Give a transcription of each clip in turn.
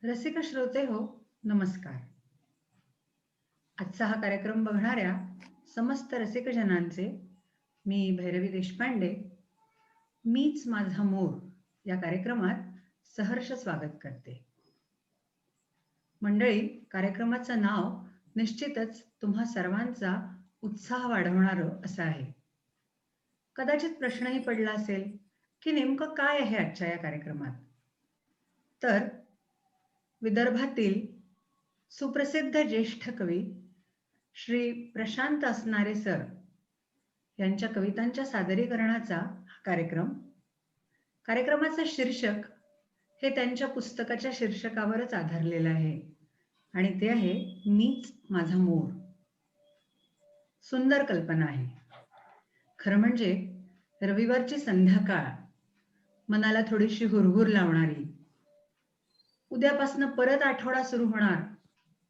रसिक श्रोते हो, नमस्कार. आजचा हा कार्यक्रम बघणाऱ्या समस्त रसिकजनांचे मी भैरवी देशपांडे, मीच माझा मोर या कार्यक्रमात सहर्ष स्वागत करते. मंडळी, कार्यक्रमाचं नाव निश्चितच तुम्हा सर्वांचा उत्साह वाढवणारं असं आहे. कदाचित प्रश्नही पडला असेल की नेमकं काय आहे आजच्या या कार्यक्रमात. तर विदर्भातील सुप्रसिद्ध ज्येष्ठ कवी श्री प्रशांत असणारे सर यांच्या कवितांच्या सादरीकरणाचा हा कार्यक्रम. कार्यक्रमाचं शीर्षक हे त्यांच्या पुस्तकाच्या शीर्षकावरच आधारलेलं आहे आणि ते आहे मीच माझा मोर. सुंदर कल्पना आहे. खरं म्हणजे रविवारची संध्याकाळ मनाला थोडीशी हुरहुर लावणारी, उद्यापासनं परत आठवडा सुरू होणार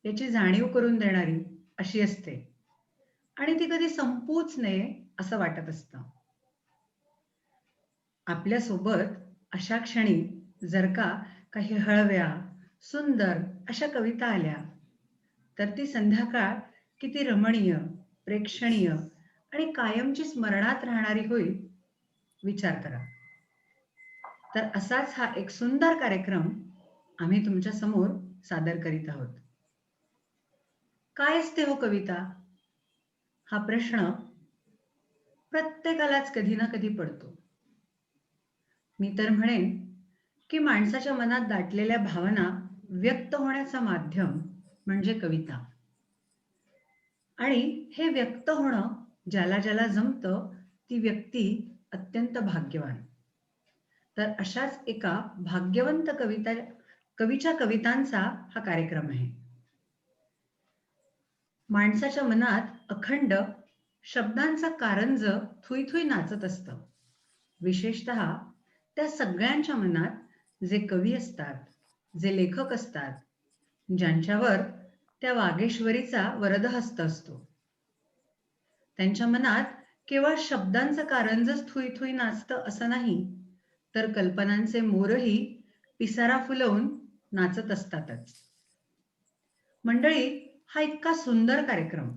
याची जाणीव करून देणारी अशी असते आणि ती कधी संपूच नये असं वाटत असतं. आपल्यासोबत अशा क्षणी जर का काही हळव्या, सुंदर अशा कविता आल्या तर ती संध्याकाळ किती रमणीय, प्रेक्षणीय आणि कायमची स्मरणात राहणारी होईल, विचार करा. तर असाच हा एक सुंदर कार्यक्रम आम्ही तुमच्या समोर सादर करीत आहोत. काय असते हो कविता? हा प्रश्न प्रत्येकालाच कधी ना कधी पडतो. मी तर म्हणेन की माणसाच्या मनात दाटलेल्या भावना व्यक्त होण्याचं माध्यम म्हणजे कविता. आणि हे व्यक्त होणं ज्याला ज्याला जमतं ती व्यक्ती अत्यंत भाग्यवान. तर अशाच एका भाग्यवंत कवीच्या कवितांचा हा कार्यक्रम आहे. माणसाच्या मनात अखंड शब्दांचं कारंज थुई थुई नाचत असतं. विशेषतः त्या सगळ्यांच्या मनात जे कवी असतात, जे लेखक असतात, ज्यांच्यावर त्या वागेश्वरीचा वरदहस्त असतो. त्यांच्या मनात केवळ शब्दांचं कारंजच थुई थुई नाचतं असं नाही, तर कल्पनांचे मोरही पिसारा फुलवून नाचत असतातच. मंडळी, हा इतका सुंदर कार्यक्रम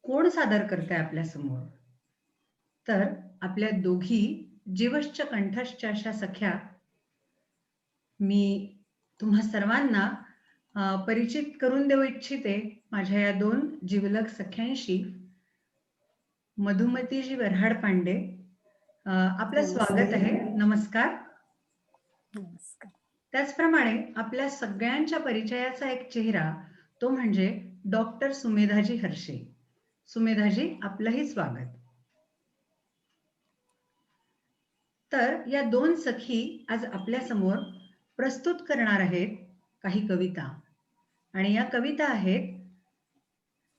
कोण सादर करतंय आपल्या समोर? तर आपल्या दोघी जीवश्च कंठश्च अशा सख्या मी तुम्हा सर्वांना परिचित करून देऊ इच्छिते माझ्या या दोन जिवलग सख्यांशी. मधुमतीजी वऱ्हाड पांडे, आपलं स्वागत नमस्कार. आहे. नमस्कार. नमस्कार. त्याचप्रमाणे आपल्या सगळ्यांच्या परिचयाचा एक चेहरा, तो म्हणजे डॉक्टर सुमेधाजी हर्षे. सुमेधाजी, आपलंही स्वागत. तर या दोन सखी आज आपल्या समोर प्रस्तुत करणार आहेत काही कविता. आणि या कविता आहेत,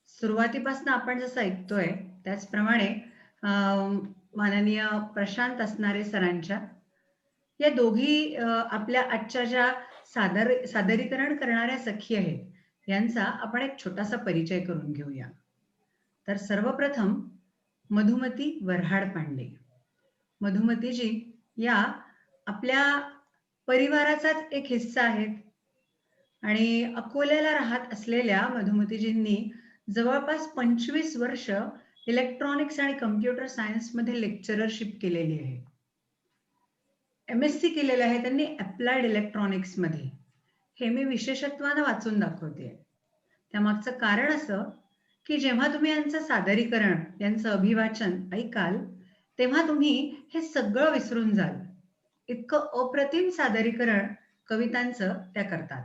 सुरुवातीपासून आपण जसं ऐकतोय त्याचप्रमाणे माननीय प्रशांत असणारे सरांच्या. या दोघी आपल्या आजच्या ज्या सादरीकरण करणाऱ्या सखी आहेत, यांचा आपण एक छोटासा परिचय करून घेऊया. तर सर्वप्रथम मधुमती वऱ्हाड पांडे. मधुमतीजी या आपल्या परिवाराचाच एक हिस्सा आहेत आणि अकोल्याला राहत असलेल्या मधुमतीजींनी जवळपास 25 वर्ष इलेक्ट्रॉनिक्स आणि कम्प्युटर सायन्समध्ये लेक्चररशिप केलेली आहे. MSc केलेलं आहे त्यांनी अप्लाइड इलेक्ट्रॉनिक्समध्ये. हे मी विशेषत्वानं वाचून दाखवते. त्यामागचं कारण असं की जेव्हा तुम्ही यांचं सादरीकरण, यांचं अभिवाचन ऐकाल तेव्हा तुम्ही हे सगळं विसरून जाल. इतकं अप्रतिम सादरीकरण कवितांचं त्या करतात.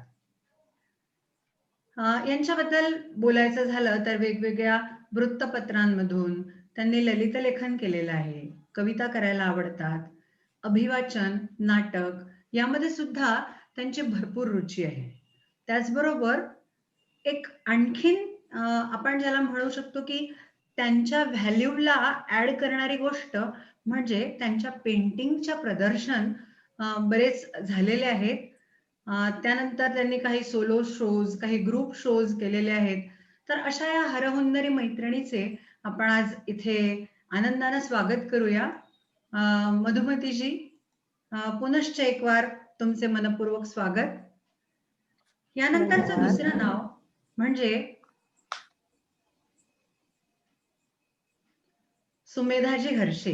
यांच्याबद्दल बोलायचं झालं तर वेगवेगळ्या वृत्तपत्रांमधून त्यांनी ललित लेखन केलेलं आहे, कविता करायला आवडतात, अभिवाचन, नाटक यामध्ये सुद्धा त्यांची भरपूर रुची आहे. त्याचबरोबर एक आणखीन आपण ज्याला म्हणू शकतो की त्यांच्या व्हॅल्यूला ऍड करणारी गोष्ट म्हणजे त्यांच्या पेंटिंगच्या प्रदर्शन बरेच झालेले आहेत. त्यानंतर त्यांनी काही सोलो शोज, काही ग्रुप शोज केलेले आहेत. तर अशा या हरहुन्नरी मैत्रिणीचे आपण आज इथे आनंदानं स्वागत करूया. मधुमतीजी, पुनश्च एक वार तुमचे मनपूर्वक स्वागत. यानंतरचं धन्यवाद. दुसरं नाव म्हणजे सुमेधाजी हर्षे.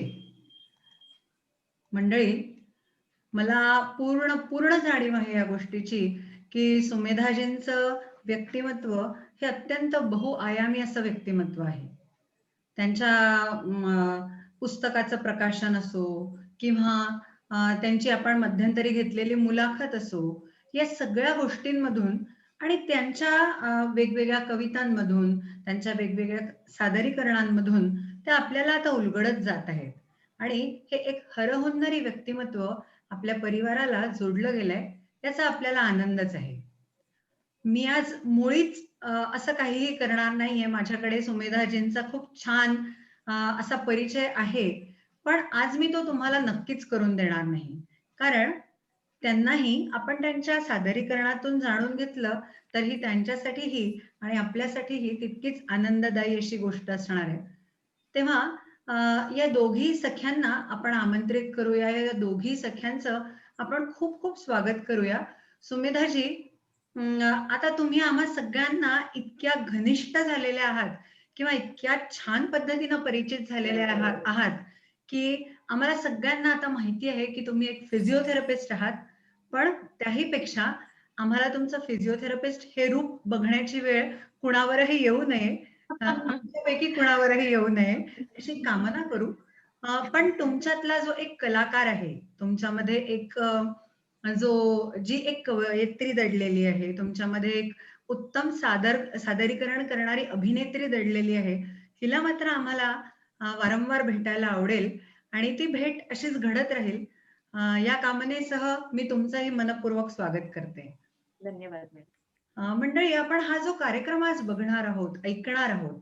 मंडळी, मला पूर्ण पूर्ण जाणीव आहे या गोष्टीची की सुमेधाजींचं व्यक्तिमत्व हे अत्यंत बहुआयामी असं व्यक्तिमत्व आहे. त्यांच्या पुस्तकाचं प्रकाशन असो किंवा त्यांची आपण मध्यंतरी घेतलेली मुलाखत असो, या सगळ्या गोष्टींमधून आणि त्यांच्या वेगवेगळ्या कवितांमधून, त्यांच्या वेगवेगळ्या सादरीकरणांमधून त्या आपल्याला आता उलगडत जात आहेत. आणि हे एक हरहुन्नरी व्यक्तिमत्व आपल्या परिवाराला जोडलं गेलंय, याचा आपल्याला आनंदच आहे. मी आज मुळीच असं काहीही करणार नाहीये. माझ्याकडे सुमेधाजींचा खूप छान असा परिचय आहे. पण आज मी तो तुम्हाला नक्कीच करून देणार नाही. कारण त्यांनाही आपण त्यांच्या सादरीकरणातून जाणून घेतलं, तर ही त्यांच्यासाठीही आणि आपल्यासाठीही तितकीच आनंददायी अशी गोष्ट असणार आहे. तेव्हा या दोघी सख्यांना आपण आमंत्रित करूया. या दोघी सख्यांचं आपण खूप खूप स्वागत करूया. सुमेधाजी, आता तुम्ही आम्हा सगळ्यांना इतक्या घनिष्ठ झालेल्या आहात किंवा इतक्या छान पद्धतीनं परिचित झालेले आहात की आम्हाला सगळ्यांना आता माहिती आहे की तुम्ही एक फिजिओथेरपिस्ट आहात. पण त्याही पेक्षा आम्हाला तुमचं फिजिओथेरपिस्ट हे रूप बघण्याची वेळ कुणावरही येऊ नये, आमच्यापैकी कुणावरही येऊ नये अशी कामना करू. पण तुमच्यातला जो एक कलाकार आहे, तुमच्यामध्ये एक जी एक कवयित्री दडलेली आहे, तुमच्यामध्ये एक उत्तम सादरीकरण करणारी अभिनेत्री दडलेली आहे, हिला मात्र आम्हाला वारंवार भेटायला आवडेल आणि ती भेट अशीच घडत राहील. या कामनेसह मी तुमचंही मनपूर्वक स्वागत करते. धन्यवाद मॅडम. मंडळी, आपण हा जो कार्यक्रम आज बघणार आहोत, ऐकणार आहोत,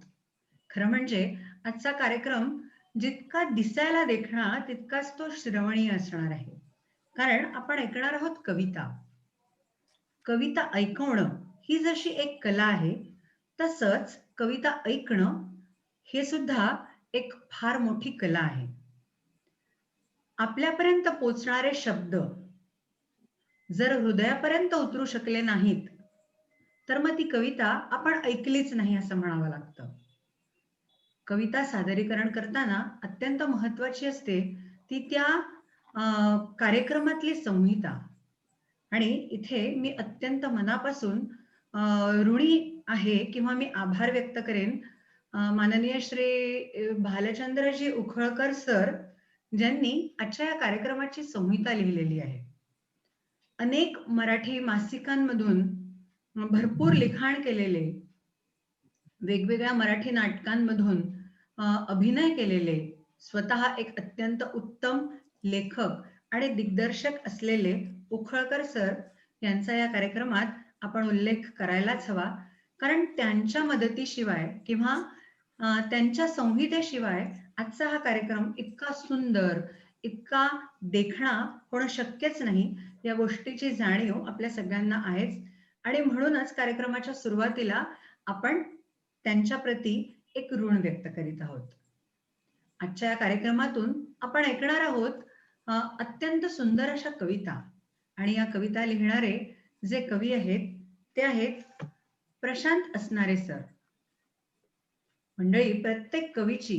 खरं म्हणजे आजचा कार्यक्रम जितका दिसायला देखणा तितकाच तो श्रवणीय असणार आहे. कारण आपण ऐकणार आहोत कविता. कविता ऐकवणं ही जशी एक कला आहे, तसंच कविता ऐकणं हे सुद्धा एक फार मोठी कला आहे. आपल्यापर्यंत पोचणारे शब्द जर हृदयापर्यंत उतरू शकले नाहीत, तर मग ती कविता आपण ऐकलीच नाही असं म्हणावं लागतं. कविता सादरीकरण करताना अत्यंत महत्वाची असते ती त्या कार्यक्रमातली संहिता. आणि इथे मी अत्यंत मनापासून ऋणी आहे किंवा मी आभार व्यक्त करेन माननीय श्री भालचंद्रजी उखळकर सर, ज्यांनी आजच्या या कार्यक्रमाची संहिता लिहिलेली आहे. अनेक मराठी मासिकांमधून भरपूर लिखाण केलेले, वेगवेगळ्या मराठी नाटकांमधून अभिनय केलेले, स्वतः एक अत्यंत उत्तम लेखक आणि दिग्दर्शक असलेले उखळकर सर यांचा या कार्यक्रमात आपण उल्लेख करायलाच हवा. कारण त्यांच्या मदतीशिवाय किंवा त्यांच्या संहितेशिवाय आजचा हा कार्यक्रम इतका सुंदर, इतका देखणा होणं शक्यच नाही. या गोष्टीची जाणीव आपल्या सगळ्यांना आहेच आणि म्हणूनच कार्यक्रमाच्या सुरुवातीला आपण त्यांच्या प्रती एक ऋण व्यक्त करीत आहोत. आजच्या या कार्यक्रमातून आपण ऐकणार आहोत अत्यंत सुंदर अशा कविता. आणि या कविता लिहिणारे जे कवी आहेत ते आहेत प्रशांत असणारे सर. मंडळी, प्रत्येक कवीची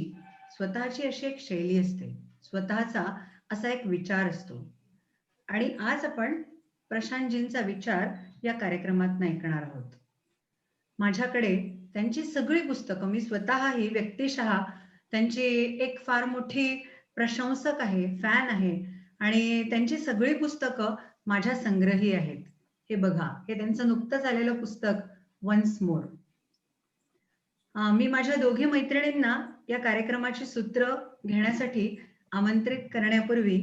स्वतःची अशी एक शैली असते, स्वतःचा असा एक विचार असतो. आणि आज आपण प्रशांतजींचा विचार या कार्यक्रमात ऐकणार आहोत. माझ्याकडे त्यांची सगळी पुस्तकं, मी स्वतःही व्यक्तिशः त्यांची एक फार मोठी प्रशंसक आहे, फॅन आहे आणि त्यांची सगळी पुस्तकं माझ्या संग्रही आहेत. हे बघा, हे त्यांचं नुकतंच आलेलं पुस्तक वन्स मोर. मी माझ्या दोघी मैत्रिणींना या कार्यक्रमाची सूत्र घेण्यासाठी आमंत्रित करण्यापूर्वी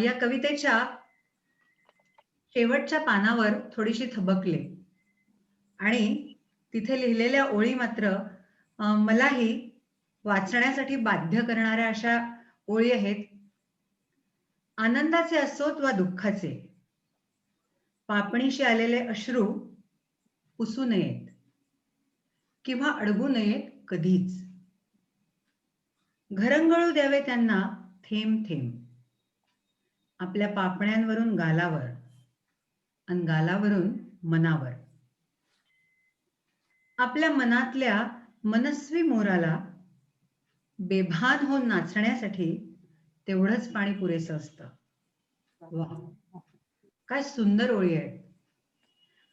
या कवितेच्या शेवटच्या पानावर थोडीशी थबकले आणि तिथे लिहिलेल्या ओळी मात्र मलाही वाचण्यासाठी बाध्य करणाऱ्या अशा ओळी आहेत. आनंदाचे असोत वा दुःखाचे, पापणीशी आलेले अश्रू पुसू नयेत किंवा अडगू नयेत कधीच. घरंगळू द्यावे त्यांना थेंब थेंब आपल्या पापण्यांवरून गालावर, अन गालावरून मनावर. आपल्या मनातल्या मनस्वी मोराला बेभान होऊन नाचण्यासाठी तेवढंच पाणी पुरेसं असतं. वा, काय सुंदर ओळी आहेत.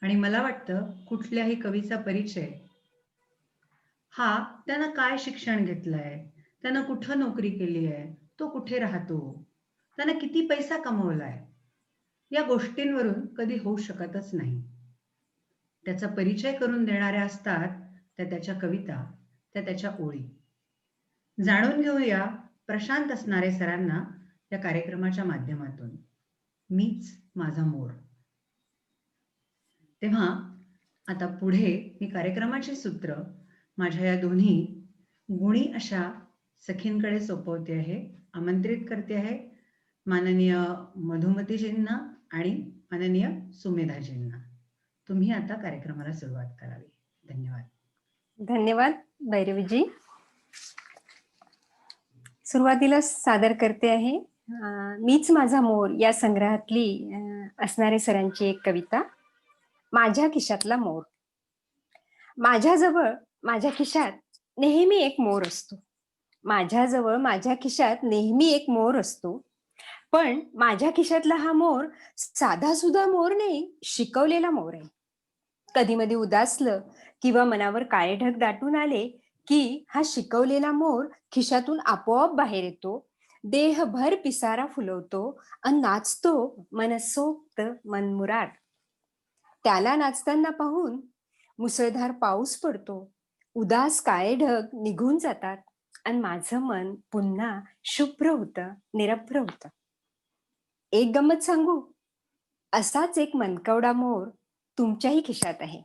आणि मला वाटतं कुठल्याही कवीचा परिचय हा त्यानं काय शिक्षण घेतलंय, त्यानं कुठं नोकरी केली आहे, तो कुठे राहतो, त्यानं किती पैसा कमवलाय, या गोष्टींवरून कधी होऊ शकतच नाही. त्याचा परिचय करून देणाऱ्या असतात त्या त्याच्या कविता, त्या त्याच्या ओळी. जाणून घेऊया प्रशांत असणारे सरांना या कार्यक्रमाच्या माध्यमातून. मीच माझा मोर. तेव्हा आता पुढे मी कार्यक्रमाची सूत्र माझ्या या दोन्ही गुणी अशा सखींकडे सोपवते आहे, आमंत्रित करते आहे, माननीय मधुमतीजींना आणि माननीय सुमेधाजींना. तुम्ही आता कार्यक्रमाला सुरुवात करावी. धन्यवाद. धन्यवाद भैरवीजी. सुरुवातीला सादर करते आहे मीच माझा मोर या संग्रहातली असणारे सरांची एक कविता. माझ्या खिशातला मोर. माझ्याजवळ माझ्या खिशात नेहमी एक मोर असतो. माझ्याजवळ माझ्या खिशात नेहमी एक मोर असतो. पण माझ्या खिशातला हा मोर साधा सुद्धा मोर नाही, शिकवलेला मोर आहे. कधी मधी उदासलं किंवा मनावर काळे ढग दाटून आले की हा शिकवलेला मोर खिशातून आपोआप बाहेर येतो, देहभर पिसारा फुलवतो आणि नाचतो मनसोक्त मनमुराद. त्याला नाचताना पाहून मुसळधार पाऊस पडतो, उदास काळे ढग निघून जातात आणि माझं मन पुन्हा शुभ्र होतं, निरभ्र होतं. एक गंमत सांगू, असाच एक मनकवडा मोर तुमच्याही खिशात आहे.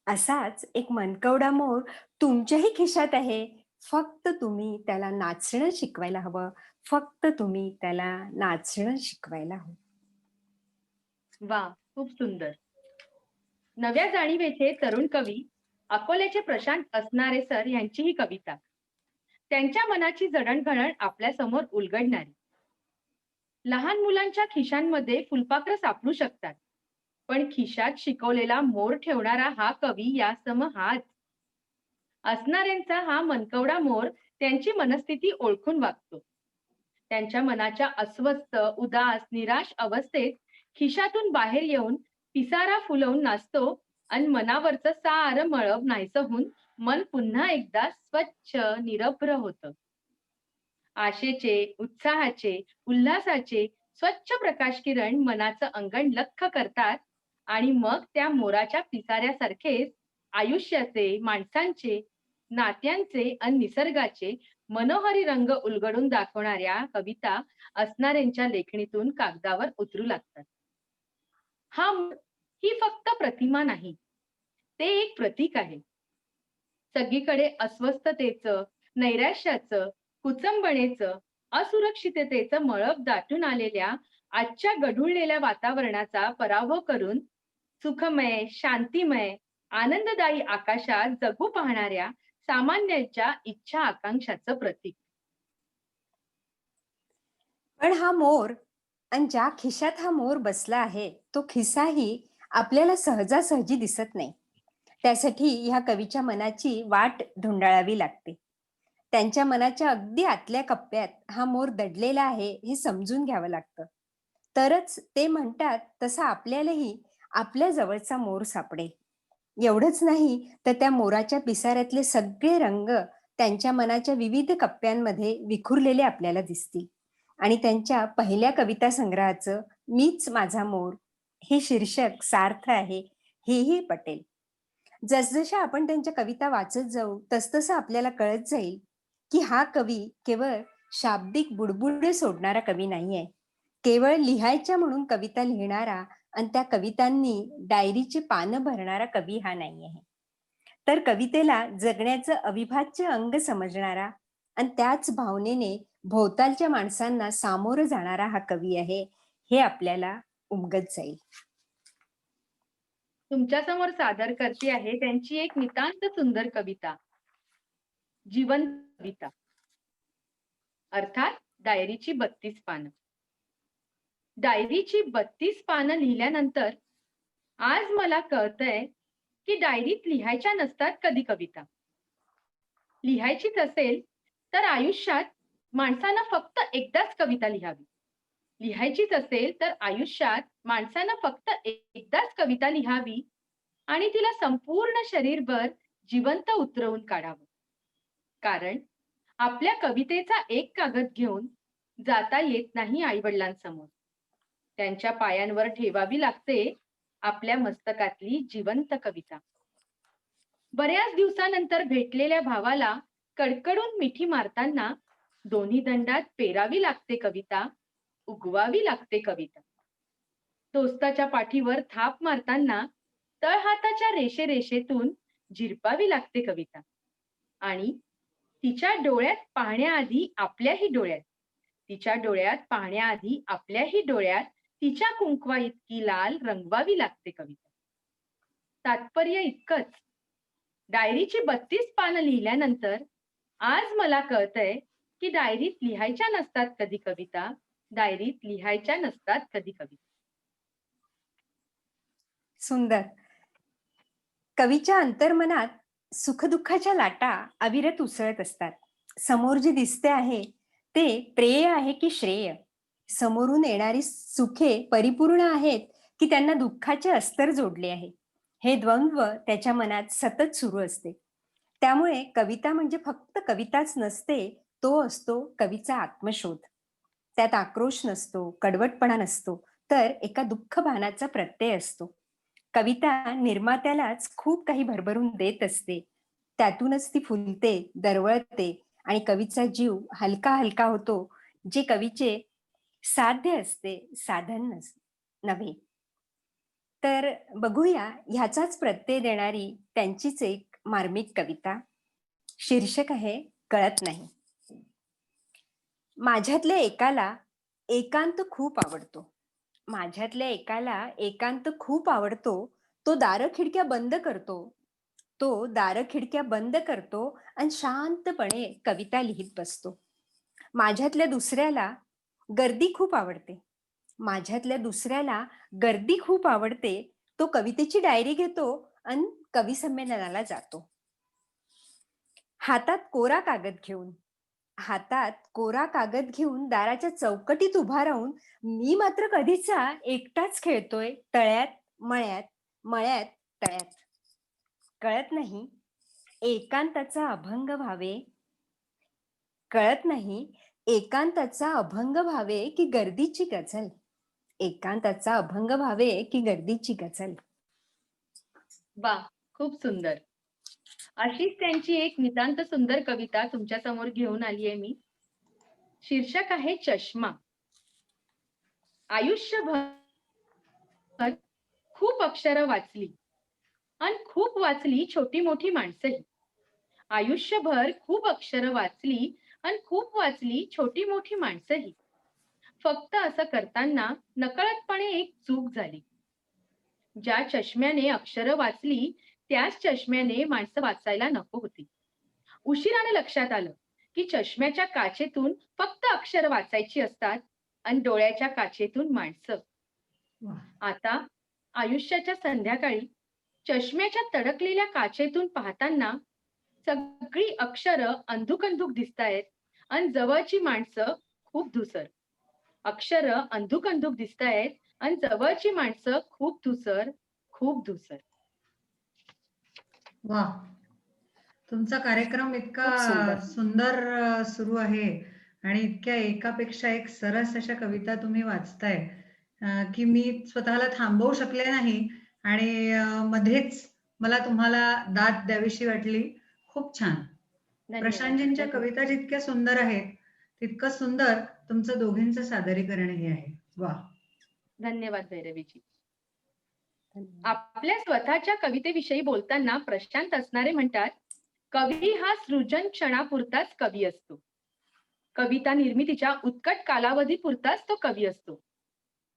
असाच एक मनकवडा मोर तुमच्याही खिशात आहे. फक्त तुम्ही त्याला नाचणं शिकवायला हवं. फक्त तुम्ही त्याला नाचणं शिकवायला हवं. वा, खूप सुंदर. नव्या जाणीवेचे तरुण कवी अकोल्याचे प्रशांत असणारे सर यांची ही कविता. त्यांच्या मनाची जडणघडण आपल्या समोर उलगडणारी. लहान मुलांच्या खिशांमध्ये फुलपाखरं सापडू शकतात, पण खिशात शिकवलेला मोर ठेवणारा हा कवी यासम हाच. असणाऱ्यांचा हा मनकवडा मोर त्यांची मनस्थिती ओळखून वागतो. त्यांच्या मनाच्या अस्वस्थ, उदास, निराश अवस्थेत खिशातून बाहेर येऊन पिसारा फुलवून नाचतो आणि मनावरचं सारं मळब नाहीसं होऊन मन पुन्हा एकदा स्वच्छ, निरभ्र होतं. आशेचे, उत्साहाचे, उल्हासाचे स्वच्छ प्रकाश किरण मनाचं अंगण लख्ख करतात आणि मग त्या मोराच्या पिसाऱ्यासारखेच आयुष्याचे, माणसांचे, नात्यांचे आणि निसर्गाचे मनोहरी रंग उलगडून दाखवणाऱ्या कविता असणाऱ्यांच्या लेखणीतून कागदावर उतरू लागतात. हा मोर ही फक्त प्रतिमा नाही, ते एक प्रतीक आहे. सगळीकडे अस्वस्थतेचं, नैराश्याचं, कुचंबणेचं, असुरक्षिततेचं मळब दाटून आलेल्या आजच्या गढुळलेल्या वातावरणाचा पराभव करून सुखमय, शांतिमय, आनंददायी आकाशात जगू पाहणाऱ्या सामान्यांच्या इच्छा आकांक्षाचं प्रतीक. पण हा मोर आणि ज्या खिशात हा मोर बसला आहे तो खिसाही आपल्याला सहजासहजी दिसत नाही. त्यासाठी ह्या कवीच्या मनाची वाट धुंडाळावी लागते. त्यांच्या मनाच्या अगदी आतल्या कप्प्यात हा मोर दडलेला आहे हे समजून घ्यावं लागतं. तरच ते म्हणतात तसं आपल्यालाही आपल्या जवळचा मोर सापडेल. एवढंच नाही तर त्या मोराच्या पिसाऱ्यातले सगळे रंग त्यांच्या मनाच्या विविध कप्प्यांमध्ये विखुरलेले आपल्याला दिसतील. आणि त्यांच्या पहिल्या कविता संग्रहाचं मीच माझा मोर हे शीर्षक सार्थ आहे हेही पटेल. जसजशा आपण त्यांच्या कविता वाचत जाऊ तसतसं आपल्याला कळत जाईल की हा कवी केवळ शाब्दिक बुडबुडे सोडणारा कवी नाहीये, केवळ लिहायच्या म्हणून कविता लिहिणारा आणि त्या कवितांनी डायरीची पानं भरणारा कवी हा नाही आहे. तर कवितेला जगण्याचं अविभाज्य अंग समजणारा आणि त्याच भावनेने भोवतालच्या माणसांना सामोरं जाणारा हा कवी आहे हे आपल्याला उमगत जाईल. तुमच्या समोर सादर करते आहे त्यांची एक नितांत सुंदर कविता, जिवंत कविता, अर्थात डायरीची 32 पानं. डायरीची 32 पानं लिहिल्यानंतर आज मला कळतंय की डायरीत लिहायच्या नसतात कधी कविता. लिहायचीच असेल तर आयुष्यात माणसानं फक्त एकदाच कविता लिहावी. लिहायचीच असेल तर आयुष्यात माणसानं फक्त एकदाच कविता लिहावी आणि तिला संपूर्ण शरीरभर जिवंत उतरवून काढावं. कारण आपल्या कवितेचा एक कागद घेऊन जाता येत नाही आई-वडिलांसमोर. त्यांच्या पायांवर ठेवावी लागते आपल्या मस्तकातली जिवंत कविता. बऱ्याच दिवसानंतर भेटलेल्या भावाला कडकडून मिठी मारताना दोन्ही दंडात पेरावी लागते कविता, उगवावी लागते कविता. दोस्ताच्या पाठीवर थाप मारताना तळहाताच्या रेषेतून झिरपावी लागते कविता. आणि तिच्या डोळ्यात पाहण्याआधी आपल्याही डोळ्यात, तिच्या डोळ्यात पाहण्याआधी आपल्याही डोळ्यात तिच्या कुंकवा इतकी लाल रंगवावी लागते कविता. तात्पर्य इतकंच, डायरीची 32 पानं लिहिल्यानंतर आज मला कळतंय की डायरीत लिहायच्या नसतात कधी कविता, डायरीत लिहायच्या नसतात कधी कविता. सुंदर. कवीच्या अंतर्मनात सुखदुःखाच्या लाटा अविरत उसळत असतात. समोर जे दिसते आहे ते प्रेय आहे की श्रेय, समोरून येणारी सुखे परिपूर्ण आहेत की त्यांना दुःखाचे अस्तर जोडले आहे, हे द्वंद्व त्याच्या मनात सतत सुरू असते. त्यामुळे कविता म्हणजे फक्त कविताच नसते, तो असतो कवीचा आत्मशोध. त्यात आक्रोश नसतो, कडवटपणा नसतो, तर एका दुःख भानाचा प्रत्यय असतो. कविता निर्मात्यालाच खूप काही भरभरून देत असते. त्यातूनच ती फुलते, दरवळते आणि कवीचा जीव हलका हलका होतो, जे कवीचे साध्य असते, साधन नव्हे. तर बघूया ह्याचाच प्रत्यय देणारी त्यांचीच एक मार्मिक कविता. शीर्षक आहे कळत नाही. माझ्यातल्या एकाला एकांत खूप आवडतो. माझ्यातल्या एकाला एकांत खूप आवडतो. तो दारं खिडक्या बंद करतो. तो दारं खिडक्या बंद करतो आणि शांतपणे कविता लिहित बसतो. माझ्यातल्या दुसऱ्याला गर्दी खूप आवडते. माझ्यातल्या दुसऱ्याला गर्दी खूप आवडते. तो कवितेची डायरी घेतो आणि कवी संमेलनाला जातो. हातात कोरा कागद घेऊन, हातात कोरा कागद घेऊन दाराच्या चौकटीत उभा राहून मी मात्र कधीचा एकटाच खेळतोय तळ्यात, मळ्यात, मळ्यात, तळ्यात. कळत नाही एकांताचा अभंग व्हावे, कळत नाही एकांताचा अभंग व्हावे की गर्दीची गझल, एकांताचा अभंग व्हावे की गर्दीची गझल. वा, खूप सुंदर. अशीच त्यांची एक नितांत सुंदर कविता तुमच्या समोर घेऊन आली आहे मी. शीर्षक आहे चष्मा. आयुष्यभर खूप अक्षरं वाचली आणि खूप वाचली छोटी मोठी माणसंही. आयुष्यभर खूप अक्षरं वाचली आणि खूप वाचली छोटी मोठी माणसंही. फक्त असं करताना नकळतपणे एक चूक झाली. ज्या चष्म्याने अक्षरं वाचली त्याच चष्म्याने माणसं वाचायला नको होती. उशिराने लक्षात आलं की चष्म्याच्या काचेतून फक्त अक्षर वाचायची असतात आणि डोळ्याच्या काचेतून माणसं. वाह! आता आयुष्याच्या संध्याकाळी चष्म्याच्या तडकलेल्या काचेतून पाहताना सगळी अक्षरं अंधुक दिसतायत आणि जवळची माणसं खूप धुसर. अक्षरं अंधुक दिसतायत आणि जवळची माणसं खूप धुसर, खूप धुसर. वाह! तुमचा कार्यक्रम इतका खूप सुंदर. सुंदर सुरू आहे आणि इतक्या एकापेक्षा एक सरस अशा कविता तुम्ही वाचताय की मी स्वतःला थांबवू शकले नाही आणि मध्येच मला तुम्हाला दाद द्यावीशी वाटली. खूप छान. धन्यवाद. प्रशांतजींच्या धन्यवाद. कविता जितक्या सुंदर आहेत, तितकं सुंदर तुमचं दोघींचं सादरीकरणही आहे. वाह! धन्यवाद भैरवीजी. आपल्या स्वतःच्या कवितेविषयी बोलताना प्रशांत असणारे म्हणतात, कवी हा सृजन क्षणापुरताच कवी असतो. कविता निर्मितीच्या उत्कट कालावधीपुरताच तो कवी असतो.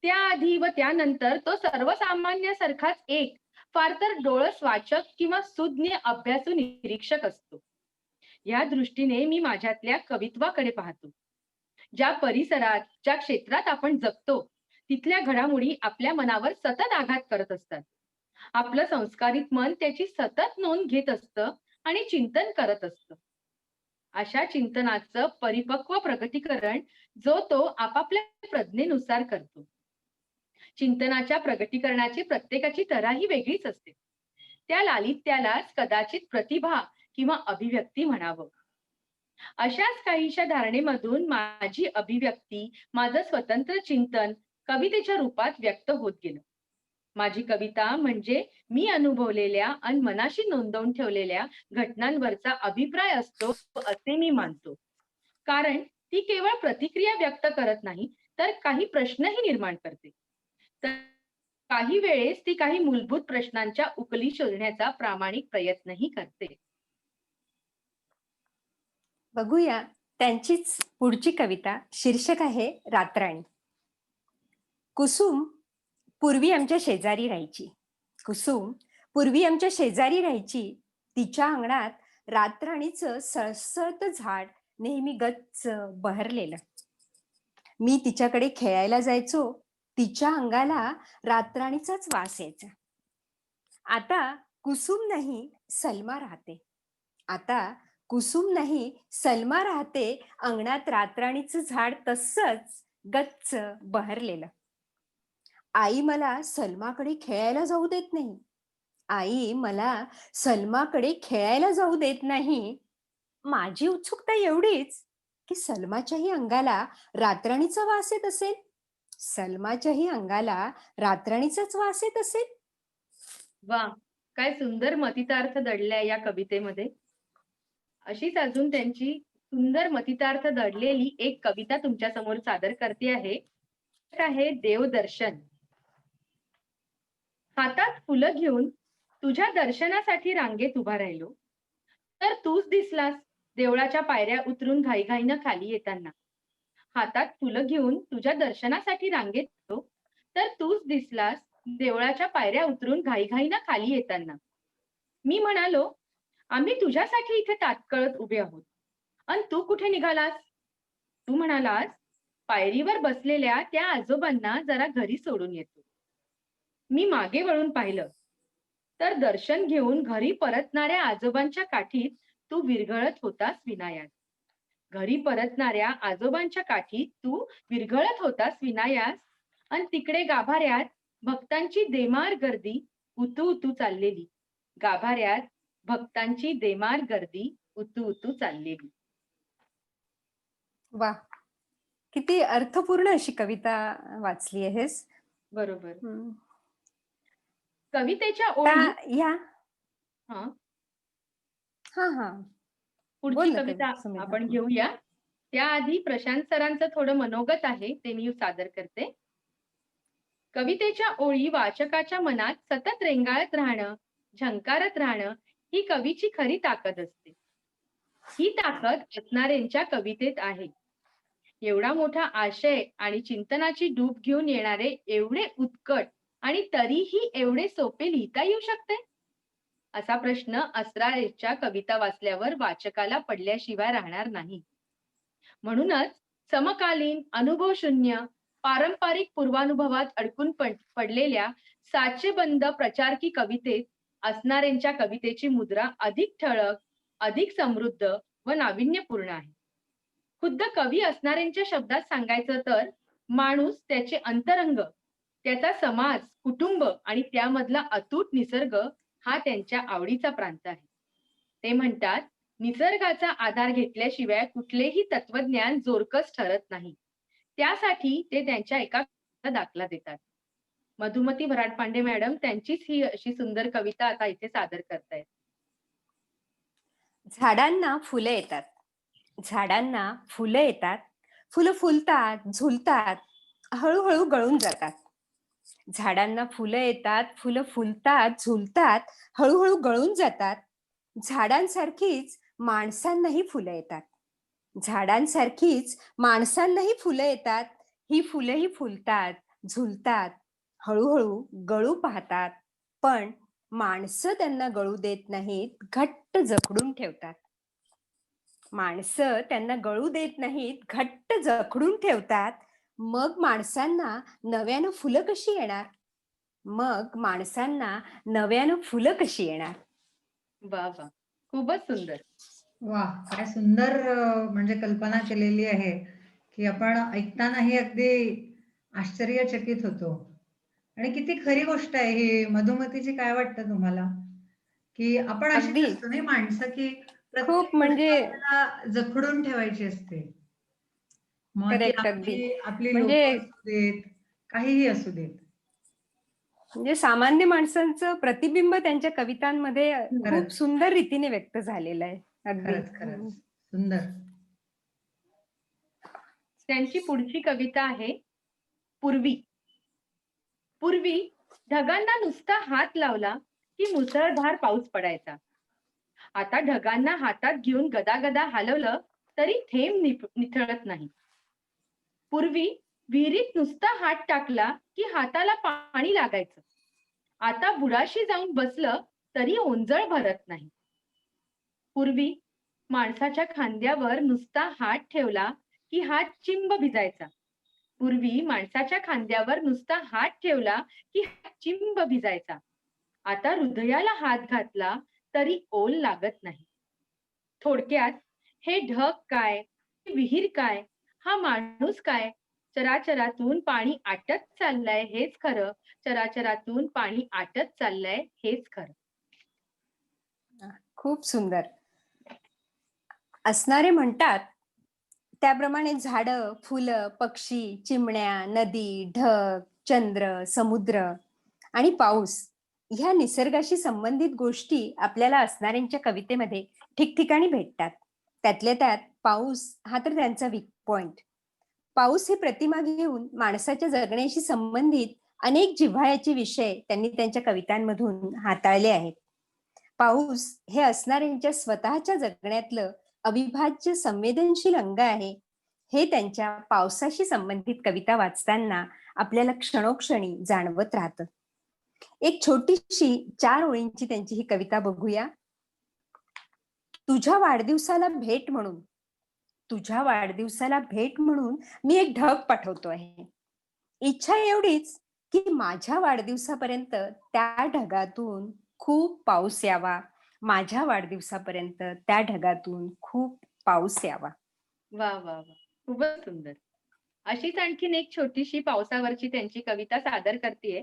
त्याआधी व त्यानंतर तो सर्वसामान्यासारखाच एक फार तर डोळस वाचक किंवा सुज्ञ अभ्यासू निरीक्षक असतो. या दृष्टीने मी माझ्यातल्या कवित्वाकडे पाहतो. ज्या परिसरात, ज्या क्षेत्रात आपण जगतो, तिथल्या घडामोडी आपल्या मनावर सतत आघात करत असतात. आपलं संस्कारित मन त्याची सतत नोंद घेत असतं आणि चिंतन करत असतं. अशा चिंतनाचं परिपक्व प्रगतीकरण जो तो आपापल्या प्रज्ञेनुसार करतो. चिंतनाच्या प्रगतीकरणाची प्रत्येकाची तऱ्हाही वेगळीच असते. त्या लालित्यालाच कदाचित प्रतिभा किंवा अभिव्यक्ती म्हणावं. अशाच काहीशा धारणेमधून माझी अभिव्यक्ती, माझं स्वतंत्र चिंतन कवितेच्या रूपात व्यक्त होत गेलं. माझी कविता म्हणजे मी अनुभवलेल्या आणि मनाशी नोंदवून ठेवलेल्या घटनांवरचा अभिप्राय असतो असे मी मानतो. कारण ती केवळ प्रतिक्रिया व्यक्त करत नाही, तर काही प्रश्नही निर्माण करते. तर काही वेळेस ती काही मूलभूत प्रश्नांच्या उकली शोधण्याचा प्रामाणिक प्रयत्नही करते. बघूया त्यांचीच पुढची कविता. शीर्षक आहे रातराणी. कुसुम पूर्वी आमच्या शेजारी राहायची. कुसुम पूर्वी आमच्या शेजारी राहायची. तिच्या अंगणात रातराणीचं सळसळतं झाड नेहमी गच्च बहरलेलं. मी तिच्याकडे खेळायला जायचो. तिच्या अंगाला रातराणीचाच वास यायचा. आता कुसुम नाही, सलमा राहते. आता कुसुम नाही, सलमा राहते. अंगणात रातराणीचं झाड तसंच गच्च बहरलेलं. आई मला सलमाकडे खेळायला जाऊ देत नाही. आई मला सलमाकडे खेळायला जाऊ देत नाही. माझी उत्सुकता एवढीच की सलमाच्याही अंगाला रातराणीचा वास येत असेल. सलमाच्याही अंगाला रातराणीचाच वास येत असेल. वा, काय सुंदर मतितार्थ दडलाय या कवितेमध्ये. अशीच अजून त्यांची सुंदर मतितार्थ दडलेली एक कविता तुमच्या समोर सादर करते आहे देवदर्शन. हातात फुलं घेऊन तुझ्या दर्शनासाठी रांगेत उभा राहिलो, तर तूच दिसलास देवळाच्या पायऱ्या उतरून घाईघाईनं खाली येताना. हातात फुलं घेऊन तुझ्या दर्शनासाठी रांगेत उभो, तर तूच दिसलास देवळाच्या पायऱ्या उतरून घाईघाईनं खाली येताना. मी म्हणालो, आम्ही तुझ्यासाठी इथे ताटकळत उभे आहोत, आणि तू कुठे निघालास? तू म्हणालास, पायरीवर बसलेल्या त्या आजोबांना जरा घरी सोडून येतो. मी मागे वळून पाहिलं, तर दर्शन घेऊन घरी परतणाऱ्या आजोबांच्या काठीत तू विरघळत होतास विनायास. घरी परतणाऱ्या आजोबांच्या काठीत तू विरघळत होतास विनायास. आणि तिकडे गाभाऱ्यात भक्तांची देमार गर्दी उतू उतू चाललेली. गाभाऱ्यात भक्तांची देमार गर्दी उतू उतू चाललेली. वा, किती अर्थपूर्ण अशी कविता वाचली आहेस. बरोबर. हम्म. कवितेच्या आता ओळी या हा हा हा पुढची बोल ना कविता सुमेधा. आपण घेऊया. त्याआधी प्रशांत सरांचं थोडं मनोगत आहे, ते मी सादर करते. कवितेच्या ओळी वाचकाच्या मनात सतत रेंगाळत राहणं, झंकारत राहणं ही कवीची खरी ताकद असते. ही ताकद असणाऱ्यांच्या कवितेत आहे. एवढा मोठा आशय आणि चिंतनाची डूब घेऊन येणारे एवढे उत्कट आणि तरीही एवढे सोपे लिहिता येऊ शकते, असा प्रश्न असराळेच्या कविता वाचल्यावर वाचकाला पडल्याशिवाय राहणार नाही. म्हणूनच समकालीन अनुभवशून्य पारंपरिक पूर्वानुभवात अडकून पडलेल्या साचेबंद प्रचारकी कवितेत असणाऱ्यांच्या कवितेची मुद्रा अधिक ठळक, अधिक समृद्ध व नाविन्यपूर्ण आहे. खुद्द कवी असणाऱ्यांच्या शब्दात सांगायचं तर माणूस, त्याचे अंतरंग, त्याचा समाज, कुटुंब आणि त्यामधला अतूट निसर्ग हा त्यांच्या आवडीचा प्रांत आहे. ते म्हणतात, निसर्गाचा आधार घेतल्याशिवाय कुठलेही तत्वज्ञान जोरकस ठरत नाही. त्यासाठी ते त्यांच्या एका दाखला देतात. मधुमती भराडपांडे मॅडम त्यांचीच ही अशी सुंदर कविता आता इथे सादर करतायत. झाडांना फुलं येतात. झाडांना फुलं येतात. फुलं फुलतात, झुलतात, हळूहळू गळून जातात. झाडांना फुलं येतात, फुलं फुलतात, झुलतात, हळूहळू गळून जातात. झाडांसारखीच माणसांनाही फुलं येतात. झाडांसारखीच माणसांनाही फुलं येतात. ही फुलंही फुलतात, झुलतात, हळूहळू गळू पाहतात. पण माणसं त्यांना गळू देत नाहीत, घट्ट जखडून ठेवतात. माणसं त्यांना गळू देत नाहीत, घट्ट जखडून ठेवतात. मग माणसांना नव्यानं फुलं कशी येणार? मग माणसांना नव्यानं फुलं कशी येणार? वा वा, खूपच सुंदर. वा, काय सुंदर म्हणजे कल्पना केलेली आहे, की आपण ऐकतानाही अगदी आश्चर्यचकित होतो. आणि किती खरी गोष्ट आहे ही. मधुमतीजी, काय वाटतं तुम्हाला? की आपण अशीच अगदी असतो नाही माणसं, की खूप प्रत्येक गोष्ट म्हणजे आपल्याला जखडून ठेवायची असते. मग ती करेक्ट अगदी. आपली आपली म्हणजे लोकं असू देत, काहीही असू देत. म्हणजे सामान्य माणसांचं प्रतिबिंब त्यांच्या कवितांमध्ये खूप खरंच, सुंदर रीतीने व्यक्त झालेलं आहे. अगदी. खरंच, खरंच. सुंदर. त्यांची पुढची कविता आहे पूर्वी. पूर्वी ढगांना नुसता हात लावला की मुसळधार पाऊस पडायचा. आता ढगांना हातात घेऊन गदागदा हलवलं तरी थेंब निथळत नाही. पूर्वी विहिरीत नुसता हात टाकला की हाताला पाणी लागायचं. आता बुडाशी जाऊन बसलं तरी ओंजळ भरत नाही. पूर्वी माणसाच्या खांद्यावर नुसता हात ठेवला की हात चिंब भिजायचा. पूर्वी माणसाच्या खांद्यावर नुसता हात ठेवला की हात चिंब भिजायचा. आता हृदयाला हात घातला तरी ओल लागत नाही. थोडक्यात, हे ढग काय, ही विहीर काय, हा माणूस काय, चराचरातून पाणी आटत चाललंय हेच खरं, चराचरातून पाणी आटत चाललंय हेच खरं. खूप सुंदर. असणारे म्हणतात त्याप्रमाणे झाडं, फुलं, पक्षी, चिमण्या, नदी, ढग, चंद्र, समुद्र आणि पाऊस ह्या निसर्गाशी संबंधित गोष्टी आपल्याला असणाऱ्यांच्या कवितेमध्ये ठिकठिकाणी भेटतात. त्यातल्या त्यात पाऊस हा तर त्यांचा वीक पॉइंट. पाऊस ही प्रतिमा घेऊन माणसाच्या जगण्याशी संबंधित अनेक जिव्हाळ्याचे विषय त्यांनी त्यांच्या कवितांमधून हाताळले आहेत. पाऊस हे असणाऱ्यांच्या स्वतःच्या जगण्यातलं अविभाज्य संवेदनशील अंग आहे, हे त्यांच्या पावसाशी संबंधित कविता वाचताना आपल्याला क्षणोक्षणी जाणवत राहतं. एक छोटीशी 4 ओळींची त्यांची ही कविता बघूया. तुझ्या वाढदिवसाला भेट म्हणून, तुझ्या वाढदिवसाला भेट म्हणून मी एक ढग पाठवतो आहे. इच्छा एवढीच की माझ्या वाढदिवसापर्यंत त्या ढगातून खूप पाऊस यावा. माझ्या वाढदिवसापर्यंत त्या ढगातून खूप पाऊस यावा. वा वा वा, खूपच सुंदर. अशीच आणखीन एक छोटीशी पावसावरची त्यांची कविता सादर करतेय.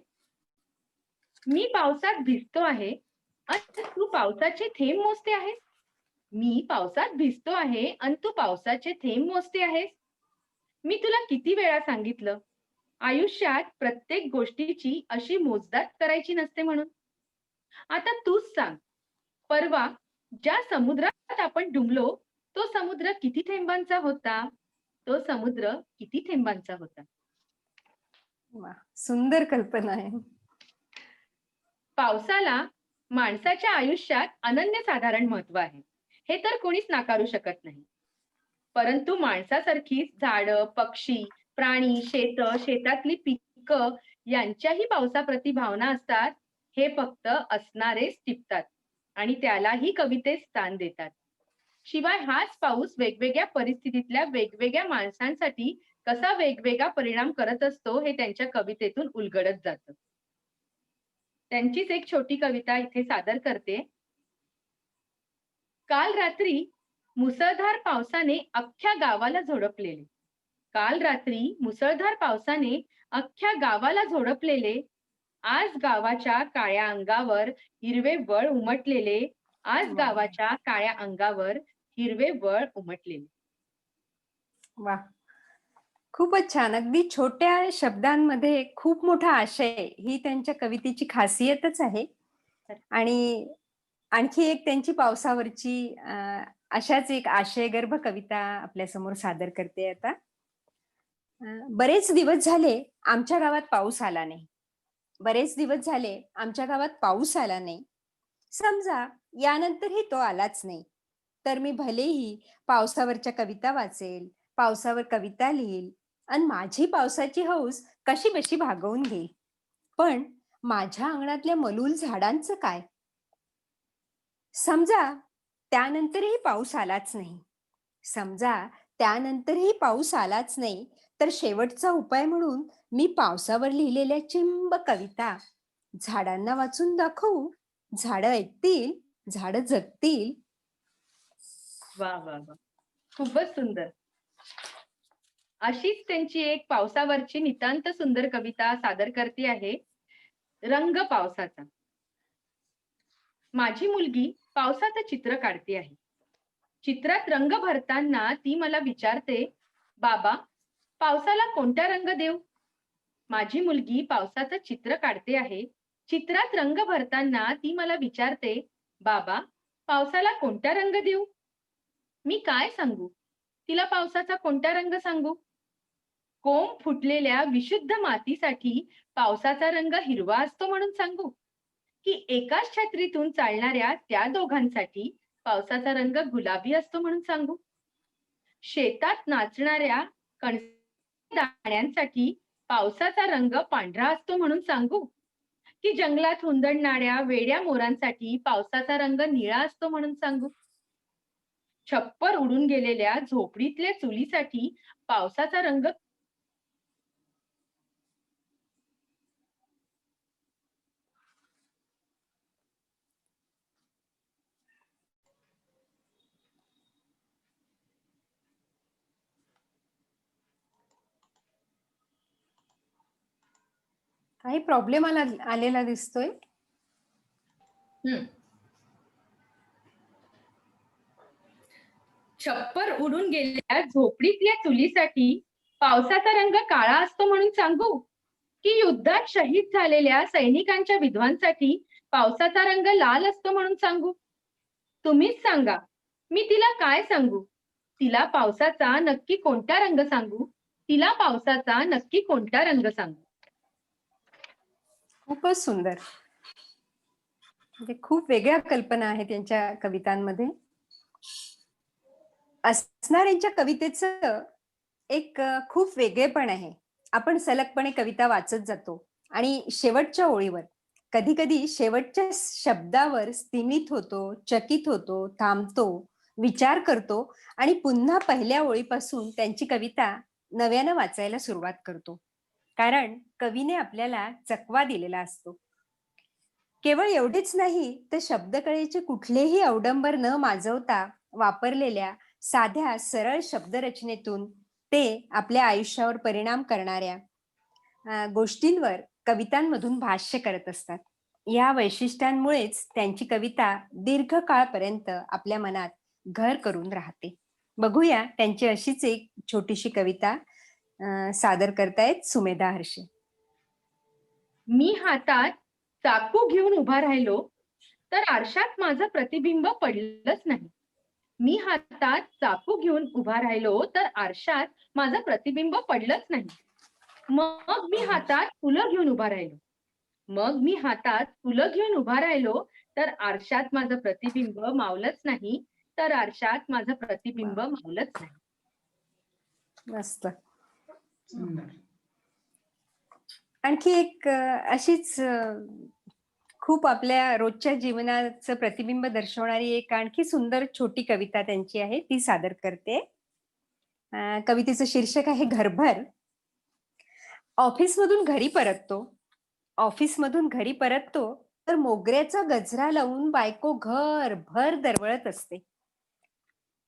मी पावसात भिजतो आहे अन तू पावसाचे थेंब मोजते आहेस. मी पावसात भिजतो आहे अन तू पावसाचे थेंब मोजते आहेस. मी तुला किती वेळा सांगितलं, आयुष्यात प्रत्येक गोष्टीची अशी मोजदाद करायची नसते म्हणून. आता तूच सांग, परवा ज्या समुद्रात आपण डुंबलो, तो समुद्र किती थेंबांचा होता? तो समुद्र किती थेंबांचा होता? वा, सुंदर कल्पना आहे. पावसाला माणसाच्या आयुष्यात अनन्यसाधारण महत्व आहे. हे तर कोणीच नाकारू शकत नाही. परंतु माणसासारखीच झाडं, पक्षी, प्राणी, शेतातली पिकं यांच्याही पावसाप्रती भावना असतात, हे फक्त असणारेच टिपतात आणि त्यालाही कवितेत स्थान देतात. शिवाय हाच पाऊस वेगवेगळ्या परिस्थितीतल्या वेगवेगळ्या माणसांसाठी कसा वेगवेगळा परिणाम करत असतो, हे त्यांच्या कवितेतून उलगडत जातं. त्यांचीच एक छोटी कविता इथे सादर करते. काल रात्री मुसळधार पावसाने अख्ख्या गावाला झोडपलेले. काल रात्री मुसळधार पावसाने अख्ख्या गावाला झोडपलेले. आज गावाच्या काळ्या अंगावर हिरवे वळ उमटलेले. आज वा गावाच्या काळ्या अंगावर हिरवे वळ उमटलेले. वा, खूपच छान. अगदी छोट्या शब्दांमध्ये खूप मोठा आशय ही त्यांच्या कवितेची खासियतच आहे. आणि आणखी एक त्यांची पावसावरची अशाच एक आशयगर्भ कविता आपल्या समोर सादर करते आता. बरेच दिवस झाले आमच्या गावात पाऊस आला नाही. बरेच दिवस झाले आमच्या गावात पाऊस आला नाही. समजा यानंतरही तो आलाच नाही. तर मी भलेही पावसावरच्या कविता वाचेल, पावसावर कविता लिहील आणि माझी पावसाची हौस कशी बशी भागवून घेईल. पण माझ्या अंगणातल्या मलूल झाडांचं काय? समजा त्यानंतरही पाऊस आलाच नाही. समजा त्यानंतरही पाऊस आलाच नाही, तर शेवटचा उपाय म्हणून मी पावसावर लिहिलेल्या चिंब कविता झाडांना वाचून दाखवू, झाडं ऐकतील, झाडं जगतील. वा वा वा, खूपच सुंदर. अशीच त्यांची एक पावसावरची नितांत सुंदर कविता सादर करते आहे, रंग पावसाचा. माझी मुलगी पावसाचं चित्र काढते आहे. चित्रात रंग भरताना ती मला विचारते, बाबा, पावसाला कोणता रंग देऊ? माझी मुलगी पावसाचं चित्र काढते आहे. चित्रात रंग भरताना ती मला विचारते, बाबा, पावसाला कोणता रंग देऊ? मी काय सांगू? तिला पावसाचा कोणता रंग सांगू? कोंब फुटलेल्या विशुद्ध मातीसाठी पावसाचा रंग हिरवा असतो म्हणून सांगू? की एकाच छत्रीतून चालणाऱ्या त्या दोघांसाठी पावसाचा रंग गुलाबी असतो म्हणून सांगू? शेतात नाचणाऱ्या दाण्यांसाठी पावसाचा रंग पांढरा असतो म्हणून सांगू? की जंगलात हुंदडणाऱ्या वेड्या मोरांसाठी पावसाचा रंग निळा असतो म्हणून सांगू? छप्पर उडून गेलेल्या झोपडीतल्या चुलीसाठी पावसाचा रंग काही प्रॉब्लेम आलेला दिसतोय. छप्पर उडून गेलेल्या झोपडीतल्या चुलीसाठी पावसाचा रंग काळा असतो म्हणून सांगू? की युद्धात शहीद झालेल्या सैनिकांच्या विधवांसाठी पावसाचा रंग लाल असतो म्हणून सांगू? तुम्हीच सांगा, मी तिला काय सांगू? तिला पावसाचा नक्की कोणता रंग सांगू? तिला पावसाचा नक्की कोणता रंग सांगू? खूपच सुंदर. म्हणजे खूप वेगळ्या कल्पना आहेत त्यांच्या कवितांमध्ये. असणाऱ्यांच्या कवितेचं एक खूप वेगळेपण आहे. आपण सलगपणे कविता वाचत जातो आणि शेवटच्या ओळीवर, कधी कधी शेवटच्या शब्दावर स्तिमित होतो, चकित होतो, थांबतो, विचार करतो आणि पुन्हा पहिल्या ओळीपासून त्यांची कविता नव्यानं वाचायला सुरुवात करतो. कारण कवीने आपल्याला चकवा दिलेला असतो. केवळ एवढेच नाही तर शब्दकळेचे कुठलेही अवडंबर न माजवता वापरलेल्या साध्या सरळ शब्दरचनेतून ते आपल्या आयुष्यावर परिणाम करणाऱ्या गोष्टींवर कवितांमधून भाष्य करत असतात. या वैशिष्ट्यांमुळेच त्यांची कविता दीर्घकाळपर्यंत आपल्या मनात घर करून राहते. बघूया त्यांची अशीच एक छोटीशी कविता सादर करतायत सुमेधा हर्षे. मी हातात चाकू घेऊन उभा राहिलो तर आरशात माझं प्रतिबिंब पडलंच नाही. मी हातात चाकू घेऊन उभा राहिलो तर आरशात माझं प्रतिबिंब पडलंच नाही. मग मी हातात फुलं घेऊन उभा राहिलो. मग मी हातात फुलं घेऊन उभा राहिलो तर आरशात माझं प्रतिबिंब मावलंच नाही. तर आरशात माझं प्रतिबिंब मावलंच नाही. मस्त. सुंदर. आणखी एक अशीच खूप आपल्या रोजच्या जीवनाचं प्रतिबिंब दर्शवणारी एक आणखी सुंदर छोटी कविता त्यांची आहे, ती सादर करते. कवितेचं शीर्षक आहे घरभर. ऑफिसमधून घरी परततो, ऑफिसमधून घरी परततो तर मोगऱ्याचा गजरा लावून बायको घरभर दरवळत असते.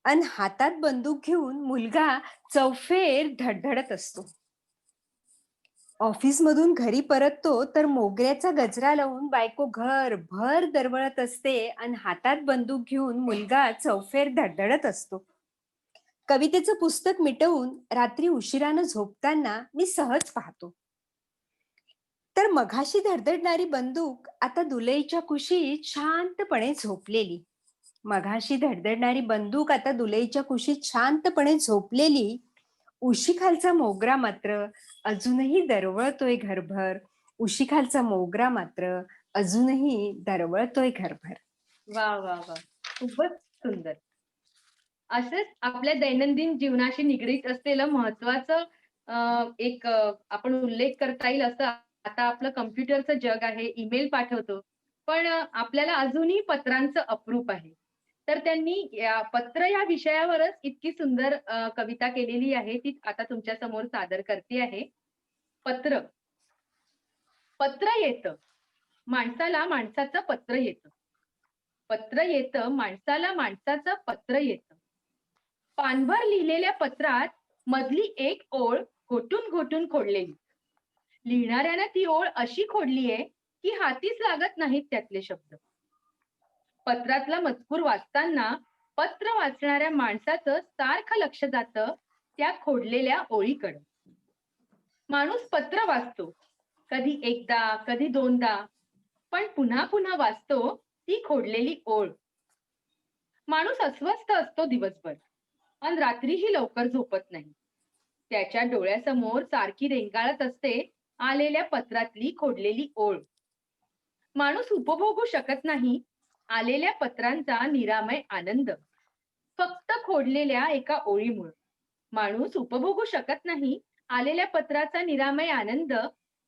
अन हातात बंदूक घेऊन मुलगा चौफेर धडधडत असतो. ऑफिसमधून घरी परततो तर मोगऱ्याचा गजरा लावून बायको घरभर दरवळत असते आणि हातात बंदूक घेऊन मुलगा चौफेर धडधडत असतो. कवितेचं पुस्तक मिटवून रात्री उशिरानं झोपताना मी सहज पाहतो तर मघाशी धडधडणारी बंदूक आता दुलईच्या कुशीत शांतपणे झोपलेली. मघाशी धडधडणारी बंदूक आता दुलईच्या कुशीत शांतपणे झोपलेली. उशीखालचा मोगरा मात्र अजूनही दरवळतोय घरभर. उशीखालचा मोगरा मात्र अजूनही दरवळतोय घरभर. वा वा वा, खूपच सुंदर. असंच आपल्या दैनंदिन जीवनाशी निगडीत असलेलं महत्वाचं एक आपण उल्लेख करता येईल असं, आता आपलं कम्प्युटरचं जग आहे, ईमेल पाठवतो. पण आपल्याला अजूनही पत्रांचं अप्रूप आहे. तर त्यांनी पत्र या विषयावरच इतकी सुंदर कविता केलेली आहे, ती आता तुमच्या समोर सादर करते आहे. पत्र. पत्र येतं, माणसाला माणसाचं पत्र येतं. पत्र येतं माणसाला माणसाचं पत्र येतं. पानभर लिहिलेल्या पत्रात मधली एक ओळ घोटून घोटून खोडलेली. लिहिणाऱ्यानं ती ओळ अशी खोडलीये की हातीच लागत नाहीत त्यातले शब्द. पत्रातला मजकूर वाचताना पत्र वाचणाऱ्या माणसाचं सारखं लक्ष जातं त्या खोडलेल्या ओळीकडे. माणूस पत्र वाचतो, कधी एकदा कधी दोनदा, पण पुन्हा पुन्हा वाचतो ती खोडलेली ओळ. माणूस अस्वस्थ असतो दिवसभर आणि रात्रीही लवकर झोपत नाही. त्याच्या डोळ्यासमोर सारखी रेंगाळत असते आलेल्या पत्रातली खोडलेली ओळ. माणूस उपभोगू शकत नाही आलेल्या पत्रांचा निरामय आनंद. फक्त खोडलेल्या एका ओळीमुळे माणूस उपभोगू शकत नाही आलेल्या पत्राचा निरामय आनंद.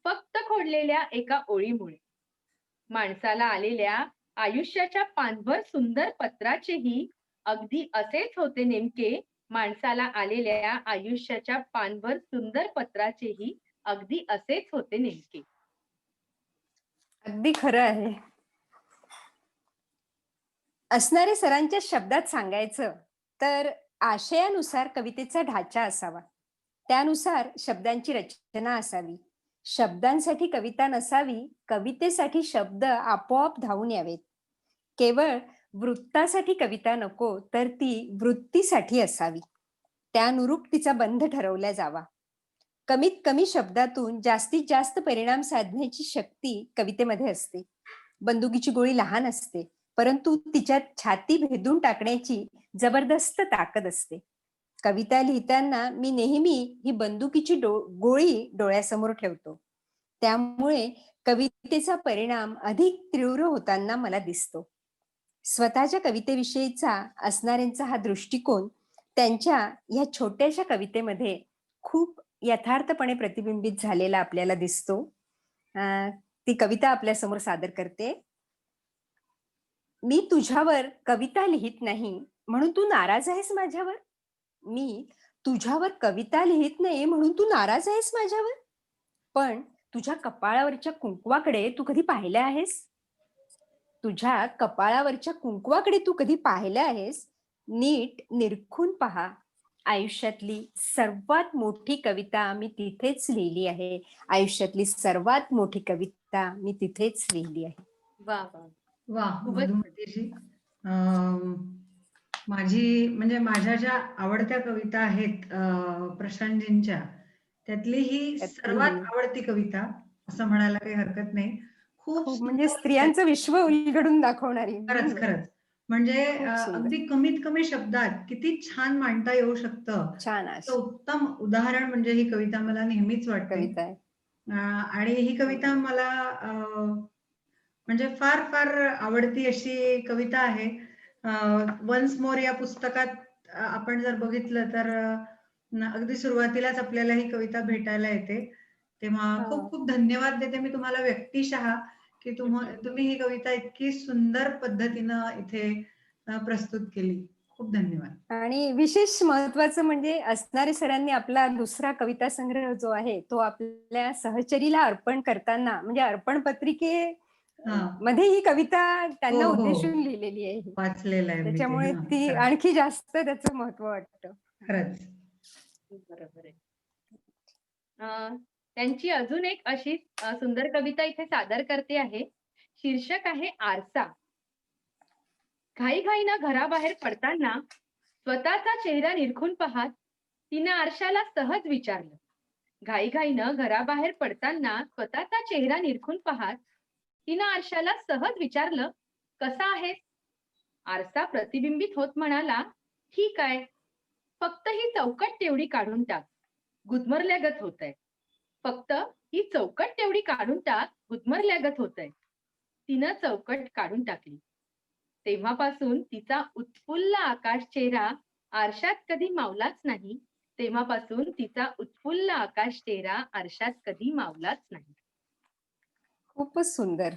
फक्त खोडलेल्या एका ओळीमुळे माणसाला आलेल्या आयुष्याच्या पानभर सुंदर पत्राचेही अगदी असेच होते नेमके. माणसाला आलेल्या आयुष्याच्या पानभर सुंदर पत्राचेही अगदी असेच होते नेमके. अगदी खरं आहे. असणारे सरांच्या शब्दात सांगायचं तर आशयानुसार कवितेचा ढाचा असावा, त्यानुसार शब्दांची रचना असावी. शब्दांसाठी कविता नसावी, कवितेसाठी शब्द आपोआप धावून यावेत. केवळ वृत्तासाठी कविता नको, तर ती वृत्तीसाठी असावी. त्यानुरूप तिचा बंध ठरवला जावा. कमीत कमी शब्दातून जास्तीत जास्त परिणाम साधण्याची शक्ती कवितेमध्ये असते. बंदुकीची गोळी लहान असते, परंतु तिच्यात छाती भेदून टाकण्याची जबरदस्त ताकद असते. कविता लिहिताना मी नेहमी ही बंदुकीची गोळी डोळ्यासमोर ठेवतो. त्यामुळे कवितेचा परिणाम अधिक तीव्र होताना मला दिसतो. स्वतःच्या कवितेविषयीचा असणाऱ्यांचा हा दृष्टिकोन त्यांच्या या छोट्याशा कवितेमध्ये खूप यथार्थपणे प्रतिबिंबित झालेला आपल्याला दिसतो. ती कविता आपल्यासमोर सादर करते. मी तुझ्यावर कविता लिहित नाही म्हणून तू नाराज आहेस माझ्यावर. मी तुझ्यावर कविता लिहित नाही म्हणून तू नाराज आहेस माझ्यावर. पण तुझ्या कपाळावरच्या कुंकवाकडे तू कधी पाहिलं आहेस? तुझ्या कपाळावरच्या कुंकवाकडे तू कधी पाहिलं आहेस? नीट निरखून पहा. आयुष्यातली सर्वात मोठी कविता मी तिथेच लिहिली आहे. आयुष्यातली सर्वात मोठी कविता मी तिथेच लिहिली आहे. वा वा, वा खूपच मधुमतीजी, म्हणजे माझ्या ज्या आवडत्या कविता आहेत प्रशांतजींच्या, त्यातली ही सर्वात आवडती कविता असं म्हणायला काही हरकत नाही. खूप खूप म्हणजे सुंदर, स्त्रियांचं विश्व उलगडून दाखवणारी. खरंच खरंच. म्हणजे खूप सुंदर. अगदी कमीत कमी शब्दात किती छान मांडता येऊ शकतं, छान त्याचं उत्तम उदाहरण म्हणजे ही कविता मला नेहमीच वाटते. कविता आहे. आणि ही कविता मला म्हणजे फार फार आवडती अशी कविता आहे. वन्स मोर या पुस्तकात आपण जर बघितलं तर अगदी सुरुवातीलाच आपल्याला ही कविता भेटायला येते. तेव्हा खूप खूप धन्यवाद देते मी तुम्हाला व्यक्तिशः की तुम्ही ही कविता इतकी सुंदर पद्धतीनं इथे प्रस्तुत केली. खूप धन्यवाद. आणि विशेष महत्वाचं म्हणजे असणारे सरांनी आपला दुसरा कविता संग्रह जो आहे तो आपल्या सहचरीला अर्पण करताना म्हणजे अर्पण पत्रिके मध्ये ही कविता त्यांना उद्देशून लिहिलेली आहे. वाचलेलं आहे. त्याच्यामुळे ती आणखी जास्त त्याचं महत्व वाटतं. खरंच बरोबर आहे. त्यांची अजून एक अशी सुंदर कविता इथे सादर करते आहे. शीर्षक आहे आरसा. घाईघाईनं घराबाहेर पडताना स्वतःचा चेहरा निरखून पाहत तिनं आरशाला सहज विचारलं. घाईघाईनं घराबाहेर पडताना स्वतःचा चेहरा निरखून पाहत तिनं आरशाला सहज विचारलं, कसा आहेस? आरसा प्रतिबिंबित होत म्हणाला, ठीक आहे, फक्त ही चौकट तेवढी काढून टाक, गुदमरल्यागत होतंय. फक्त ही चौकट तेवढी काढून टाक, गुदमरल्यागत होतंय. तिनं चौकट काढून टाकली. तेव्हापासून तिचा उत्फुल्ल आकाश चेहरा आरशात कधी मावलाच नाही. तेव्हापासून तिचा उत्फुल्ल आकाश चेहरा आरशात कधी मावलाच नाही. खूपच सुंदर.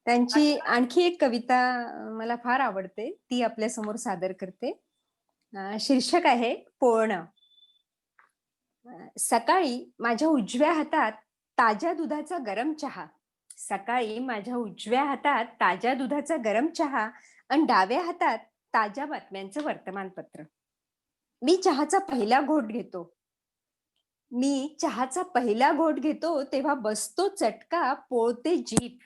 त्यांची आणखी एक कविता मला फार आवडते, ती आपल्या समोर सादर करते. शीर्षक आहे पोळणं. सकाळी माझ्या उजव्या हातात ताज्या दुधाचा गरम चहा. सकाळी माझ्या उजव्या हातात ताज्या दुधाचा गरम चहा आणि डाव्या हातात ताज्या बातम्यांचं वर्तमानपत्र. मी चहाचा पहिला घोट घेतो. मी चहाचा पहिला घोट घेतो तेव्हा बसतो चटका, पोळते जीभ.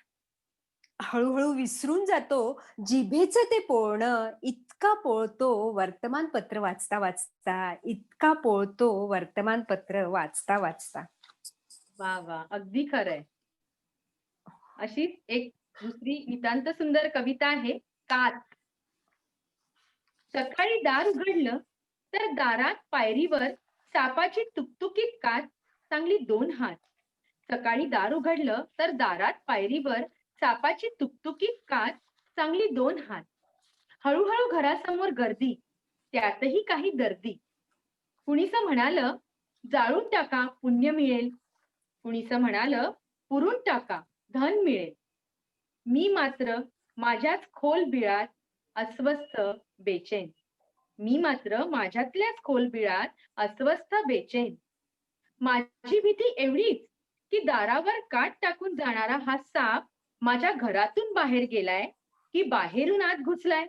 हळूहळू विसरून जातो जिभेचं ते पोळणं. इतका पोळतो वर्तमानपत्र वाचता वाचता, इतका पोळतो वर्तमानपत्र वाचता वाचता. वा वा, अगदी खरंय. अशीच एक दुसरी नितांत सुंदर कविता आहे, कात. सकाळी दार उघडलं तर दारात पायरीवर सापाची तुकतुकीत कात, चांगली 2 हात. सकाळी दार उघडलं तर दारात पायरीवर सापाची तुकतुकीत कात, चांगली 2 हात. हळूहळू घरासमोर गर्दी, त्यातही काही दर्दी. कुणीसं म्हणालं, जाळून टाका पुण्य मिळेल. कुणीसं म्हणालं, पुरून टाका धन मिळेल. मी मात्र माझ्याच खोल बिळात अस्वस्थ बेचैन. मी मात्र माझ्यातल्याच खोल बिळात अस्वस्थ बेचैन. माझी भीती एवढीच की दारावर काट टाकून जाणारा हा साप माझ्या घरातून बाहेर गेलाय की बाहेरून आत घुसलाय.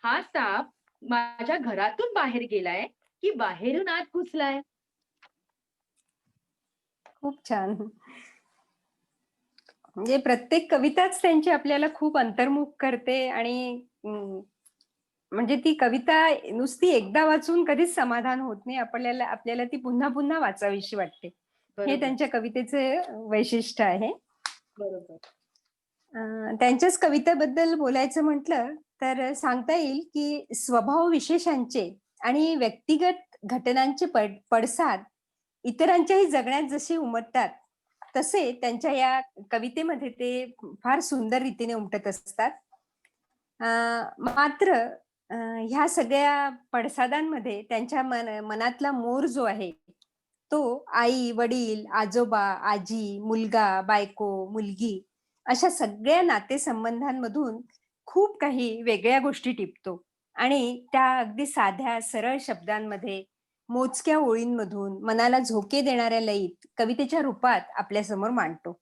हा साप माझ्या घरातून बाहेर गेलाय की बाहेरून आत घुसलाय. खूप छान. म्हणजे प्रत्येक कविताच त्यांची आपल्याला खूप अंतर्मुख करते आणि म्हणजे ती कविता नुसती एकदा वाचून कधीच समाधान होत नाही. आपल्याला आपल्याला ती पुन्हा पुन्हा वाचावीशी वाटते. हे बरोबर त्यांच्या कवितेचे वैशिष्ट्य आहे. बरोबर. त्यांच्याच कवितेबद्दल बोलायचं म्हटलं तर सांगता येईल की स्वभाव विशेषांचे आणि व्यक्तिगत घटनांचे पडसाद इतरांच्याही जगण्यात जसे उमटतात तसे त्यांच्या या कवितेमध्ये ते फार सुंदर रीतीने उमटत असतात. मात्र ह्या सगळ्या पडसादांमध्ये त्यांच्या मनातला मोर जो आहे तो आई, वडील, आजोबा, आजी, मुलगा, बायको, मुलगी अशा सगळ्या नातेसंबंधांमधून खूप काही वेगळ्या गोष्टी टिपतो आणि त्या अगदी साध्या सरळ शब्दांमध्ये मोजक्या ओळींमधून मनाला झोके देणाऱ्या लयीत कवितेच्या रूपात आपल्यासमोर मांडतो.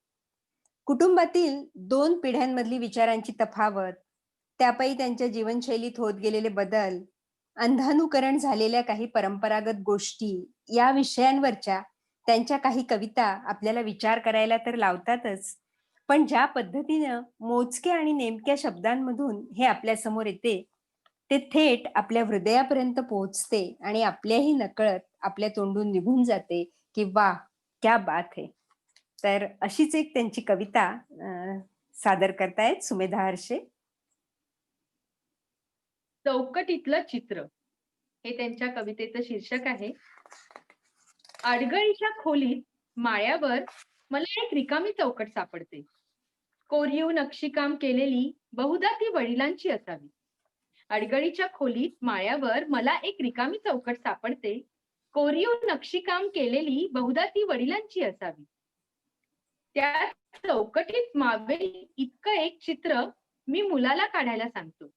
कुटुंबातील 2 पिढ्यांमधली विचारांची तफावत, त्यापायी त्यांच्या जीवनशैलीत होत गेलेले बदल, अंधानुकरण झालेल्या काही परंपरागत गोष्टी या विषयांवरच्या त्यांच्या काही कविता आपल्याला विचार करायला तर लावतातच, पण ज्या पद्धतीनं मोजक्या आणि नेमक्या शब्दांमधून हे आपल्या समोर येते ते थेट आपल्या हृदयापर्यंत पोहोचते आणि आपल्याही नकळत आपल्या तोंडून निघून जाते की वा क्या बात है. तर अशीच एक त्यांची कविता सादर करतायत सुमेधा हर्षे. चौकटीतलं चित्र हे त्यांच्या कवितेचं शीर्षक आहे. अडगळीच्या खोलीत माळ्यावर मला एक रिकामी चौकट सापडते. कोरीव नक्षीकाम केलेली, बहुधा ती वडिलांची असावी. अडगळीच्या खोलीत माळ्यावर मला एक रिकामी चौकट सापडते. कोरीव नक्षीकाम केलेली, बहुधा ती वडिलांची असावी. त्या चौकटीत मावेल इतकं एक चित्र मी मुलाला काढायला सांगतो.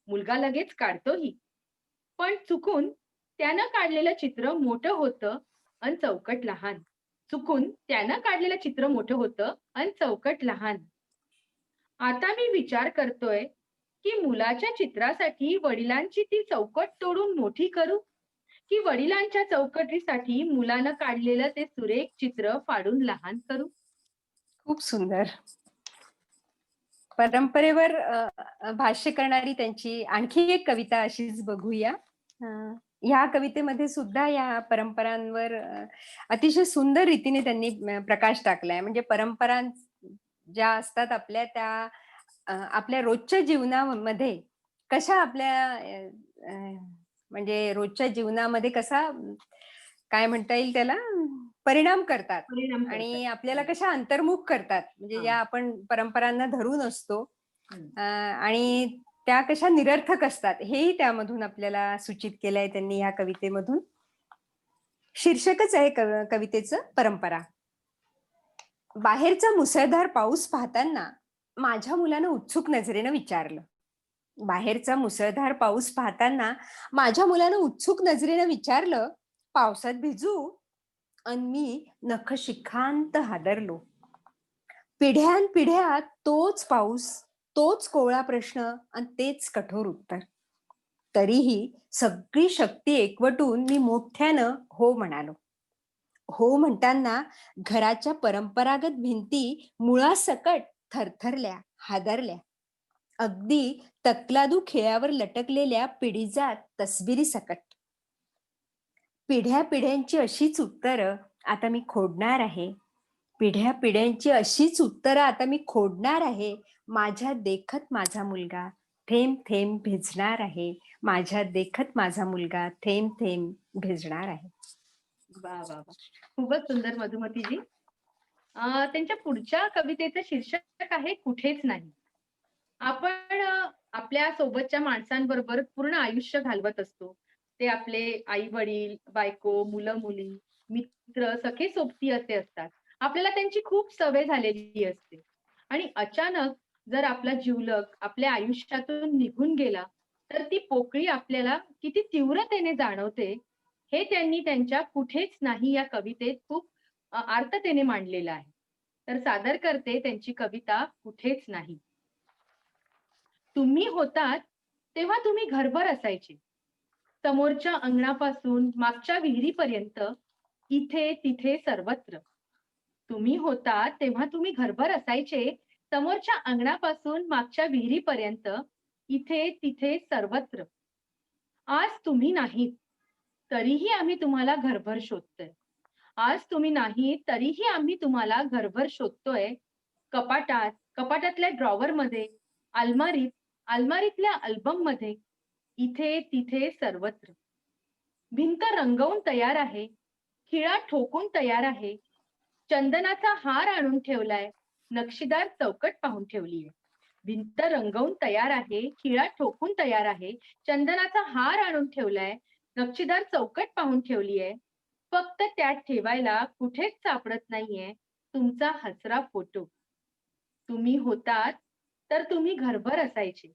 मुलगा लगेच काढतोही, पण चुकून त्यानं काढलेलं चित्र मोठं होतं आणि चौकट लहान. चुकून त्यानं काढलेलं चित्र मोठं होतं आणि चौकट लहान. आता मी विचार करतोय की मुलाच्या चित्रासाठी वडिलांची ती चौकट तोडून मोठी करू की वडिलांच्या चौकटीसाठी मुलानं काढलेलं ते सुरेख चित्र फाडून लहान करू. खूप सुंदर. परंपरेवर भाष्य करणारी त्यांची आणखी एक कविता अशीच बघूया. ह्या कवितेमध्ये सुद्धा या परंपरांवर अतिशय सुंदर रीतीने त्यांनी प्रकाश टाकलाय. म्हणजे परंपरा ज्या असतात आपल्या त्या आपल्या रोजच्या जीवनामध्ये कशा आपल्या म्हणजे रोजच्या जीवनामध्ये कसा काय म्हणता येईल त्याला परिणाम करतात आणि आपल्याला कशा अंतर्मुख करतात. म्हणजे ज्या आपण परंपरांना धरून असतो आणि त्या कशा निरर्थक असतात हेही त्यामधून आपल्याला सूचित केलंय त्यांनी ह्या कवितेमधून. शीर्षकच आहे कवितेचं परंपरा. बाहेरचा मुसळधार पाऊस पाहताना माझ्या मुलानं उत्सुक नजरेनं विचारलं. बाहेरचा मुसळधार पाऊस पाहताना माझ्या मुलानं उत्सुक नजरेनं विचारलं, पावसात भिजू? अन मी नखशिखांत हादरलो. पिढ्यानपिढ्या तोच पाऊस, तोच कोवळा प्रश्न आणि तेच कठोर उत्तर. तरीही सगळी शक्ती एकवटून मी मोठ्यानं हो म्हणालो. हो म्हणताना घराच्या परंपरागत भिंती मुळासकट थरथरल्या, हादरल्या. अगदी तकलादू खिळ्यावर लटकलेल्या पिढीजात तसबिरी सकट. पिढ्या पिढ्यांची अशीच उत्तरं आता मी खोडणार आहे. पिढ्या पिढ्यांची अशीच उत्तरं आता मी खोडणार आहे. माझ्या देखत माझा मुलगा थेंब थेंब भिजणार आहे. माझ्या देखत माझा मुलगा थेंब थेंब भिजणार आहे. वा वा वा, खूपच सुंदर मधुमतीजी. त्यांच्या पुढच्या कवितेचं शीर्षक आहे कुठेच नाही. आपण आपल्या सोबतच्या माणसांबरोबर पूर्ण आयुष्य घालवत असतो. ते आपले आई वडील, बायको, मुलं मुली, मित्र, सखे सोबती असे असतात. आपल्याला त्यांची खूप सवय झालेली असते आणि अचानक जर आपला जिवलग आपल्या आयुष्यातून निघून गेला, तर ती पोकळी आपल्याला किती तीव्रतेने जाणवते, हे त्यांनी त्यांच्या कुठेच नाही या कवितेत खूप आर्ततेने मांडलेलं आहे. तर सादर करते त्यांची कविता कुठेच नाही. तुम्ही होतात तेव्हा तुम्ही घरभर असायचे. समोरच्या अंगणापासून मागच्या विहिरीपर्यंत, इथे तिथे सर्वत्र. तुम्ही होतात तेव्हा तुम्ही घरभर असायचे. समोरच्या अंगणापासून मागच्या विहिरीपर्यंत, इथे तिथे सर्वत्र. आज तुम्ही नाहीत, तरीही आम्ही तुम्हाला घरभर शोधतोय. आज तुम्ही नाही तरीही आम्ही तुम्हाला घरभर शोधतोय. कपाटात, कपाटातल्या ड्रॉवर मध्ये, अलमारीत, अलमारीतल्या अल्बम मध्ये, इथे तिथे सर्वत्र. भिंत रंगवून तयार आहे, खिळा ठोकून तयार आहे. चंदनाचा हार आणून ठेवलाय, नक्षीदार चौकट पाहून ठेवलीये. भिंत रंगवून तयार आहे, खिळा ठोकून तयार आहे. चंदनाचा हार आणून ठेवलाय, नक्षीदार चौकट पाहून ठेवलीये. फक्त त्यात ठेवायला कुठेच सापडत नाहीये तुमचा हसरा फोटो. तुम्ही होतात तर तुम्ही घरभर असायचे.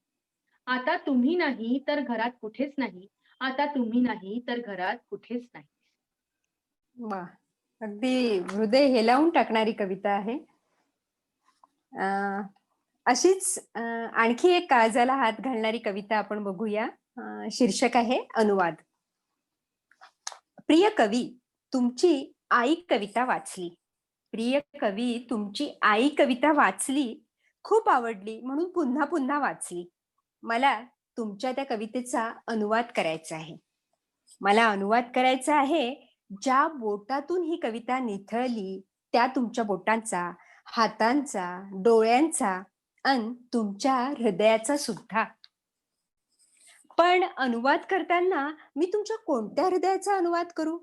आता तुम्ही नाही तर घरात कुठेच नाही. आता तुम्ही नाही तर घरात कुठेच नाही. वा, अगदी हृदय हेलावून टाकणारी कविता आहे. अशीच आणखी एक काळजाला हात घालणारी कविता आपण बघूया. शीर्षक आहे अनुवाद. प्रिय कवी, तुमची आई कविता वाचली. प्रिय कवी, तुमची आई कविता वाचली. खूप आवडली म्हणून पुन्हा पुन्हा वाचली. मला तुमच्या त्या कवितेचा अनुवाद करायचा आहे. मला अनुवाद करायचा आहे. ज्या बोटातून ही कविता निथळली, त्या तुमच्या बोटांचा, हातांचा, डोळ्यांचा अन तुमच्या हृदयाचा सुद्धा. पण अनुवाद करताना मी तुमच्या कोणत्या हृदयाचा अनुवाद करू?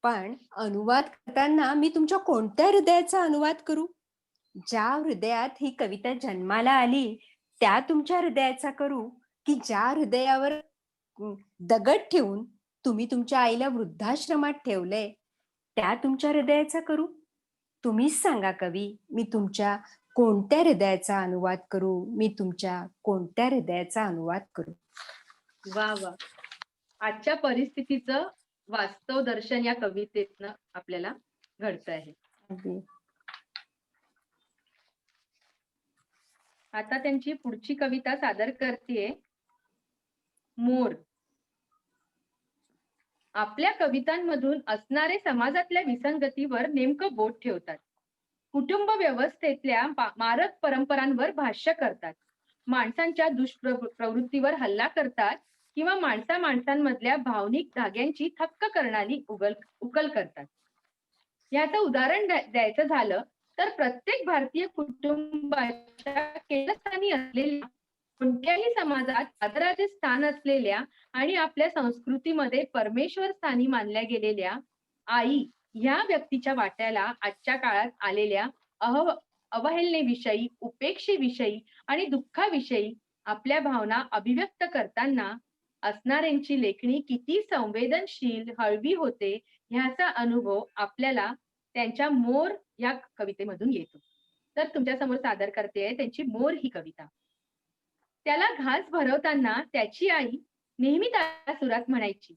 पण अनुवाद करताना मी तुमच्या कोणत्या हृदयाचा अनुवाद करू? ज्या हृदयात ही कविता जन्माला आली, त्या तुमच्या हृदयाचा करू, की ज्या हृदयावर दगड ठेवून तुम्ही तुमच्या आईला वृद्धाश्रमात ठेवलंय, त्या तुमच्या हृदयाचा करू? तुम्हीच सांगा कवी, मी तुमच्या कोणत्या हृदयाचा अनुवाद करू? मी तुमच्या कोणत्या हृदयाचा अनुवाद करू? वा वा, आजच्या परिस्थितीचं वास्तव दर्शन या कवितेतनं आपल्याला घडत आहे. आता त्यांची पुढची कविता सादर करतेय मोर. आपल्या कवितांमधून असणारे समाजातल्या विसंगतीवर नेमकं बोट ठेवतात. कुटुंब व्यवस्थेतल्या मारक परंपरांवर भाष्य करतात. माणसांच्या दुष्प्रवृत्तीवर हल्ला करतात किंवा माणसांमधल्या भावनिक धाग्यांची थक्क करणारी उकल करतात. याचं उदाहरण द्यायचं झालं तर प्रत्येक भारतीय कुटुंबाच्या केंद्रस्थानी असलेल्या, कोणत्याही समाजात आदराचे स्थान असलेल्या आणि आपल्या संस्कृतीमध्ये परमेश्वर स्थानी मानल्या गेलेल्या आई ह्या व्यक्तीच्या वाट्याला आजच्या काळात आलेल्या अवहेलनेविषयी, उपेक्षेविषयी आणि दुःखाविषयी आपल्या भावना अभिव्यक्त करताना असणाऱ्यांची लेखणी किती संवेदनशील, हळवी होते, ह्याचा अनुभव आपल्याला त्यांच्या मोर या कवितेमधून येतो. तर तुमच्या समोर सादर करते त्यांची मोर ही कविता. त्याला घास भरवताना त्याची आई नेहमी त्या सुरात म्हणायची,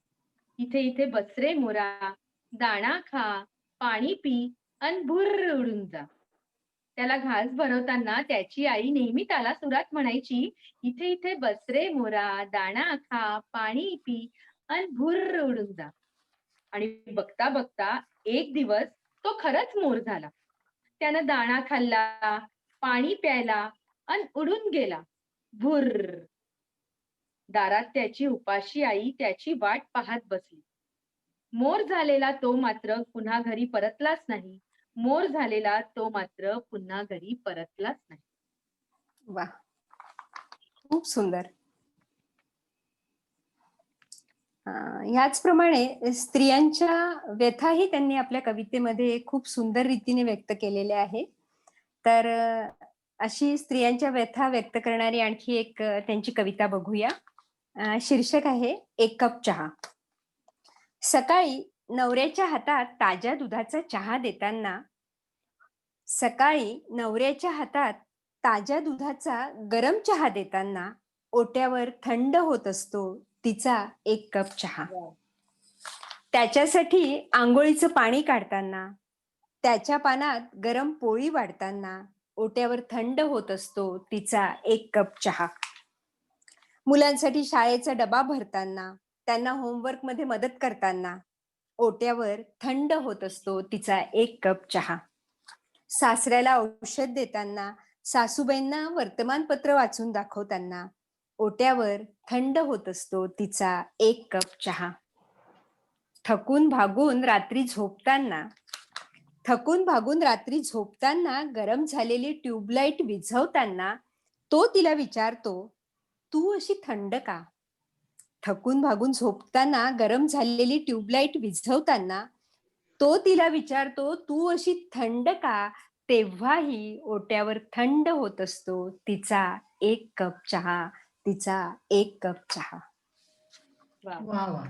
इथे इथे बस रे मोरा, दाणा खा, पाणी पी अन भुर्र उडून जा. त्याला घास भरवताना त्याची आई नेहमी त्याला सुरात म्हणायची, इथे इथे बस रे मोरा, दाणा खा, पाणी पी अन भुर्र उडून जा. आणि बघता बघता एक दिवस तो खरंच मोर झाला. त्यानं दाणा खाल्ला, पाणी प्यायला अन उडून गेला. भुर्र. दारात त्याची उपाशी आई त्याची वाट पाहत बसली. मोर झालेला तो मात्र पुन्हा घरी परतलाच नाही. मोर झालेला तो मात्र पुन्हा घरी परतलाच नाही. वा, खूप सुंदर. ह्याचप्रमाणे स्त्रियांच्या व्यथाही त्यांनी आपल्या कवितेमध्ये खूप सुंदर रीतीने व्यक्त केलेल्या आहे. तर अशी स्त्रियांच्या व्यथा व्यक्त करणारी आणखी एक त्यांची कविता बघूया. शीर्षक आहे एक कप चहा. सकाळी नवऱ्याच्या हातात ताज्या दुधाचा चहा देताना, सकाळी नवऱ्याच्या हातात ताज्या दुधाचा गरम चहा देताना ओट्यावर थंड होत असतो तिचा एक कप चहा. त्याच्यासाठी आंघोळीचं पाणी काढताना, त्याच्या पानात गरम पोळी वाढताना ओट्यावर थंड होत असतो तिचा एक कप चहा. मुलांसाठी शाळेचा डबा भरताना, त्यांना होमवर्क मध्ये मदत करताना ओट्यावर थंड होत असतो तिचा एक कप चहा. सासऱ्याला औषध देताना, सासूबाईंना वर्तमानपत्र वाचून दाखवताना ओट्यावर थंड होत असतो तिचा एक कप चहा. थकून भागून रात्री झोपताना गरम झालेली ट्यूबलाईट विझवताना तो तिला विचारतो, तू अशी थंड का? थकून भागून झोपताना गरम झालेली ट्यूबलाईट विझवताना तो तिला विचारतो, तू अशी थंड का? तेव्हाही ओट्यावर थंड होत असतो तिचा एक कप चहा, तिचा एक कप चहा. वा, वा वा,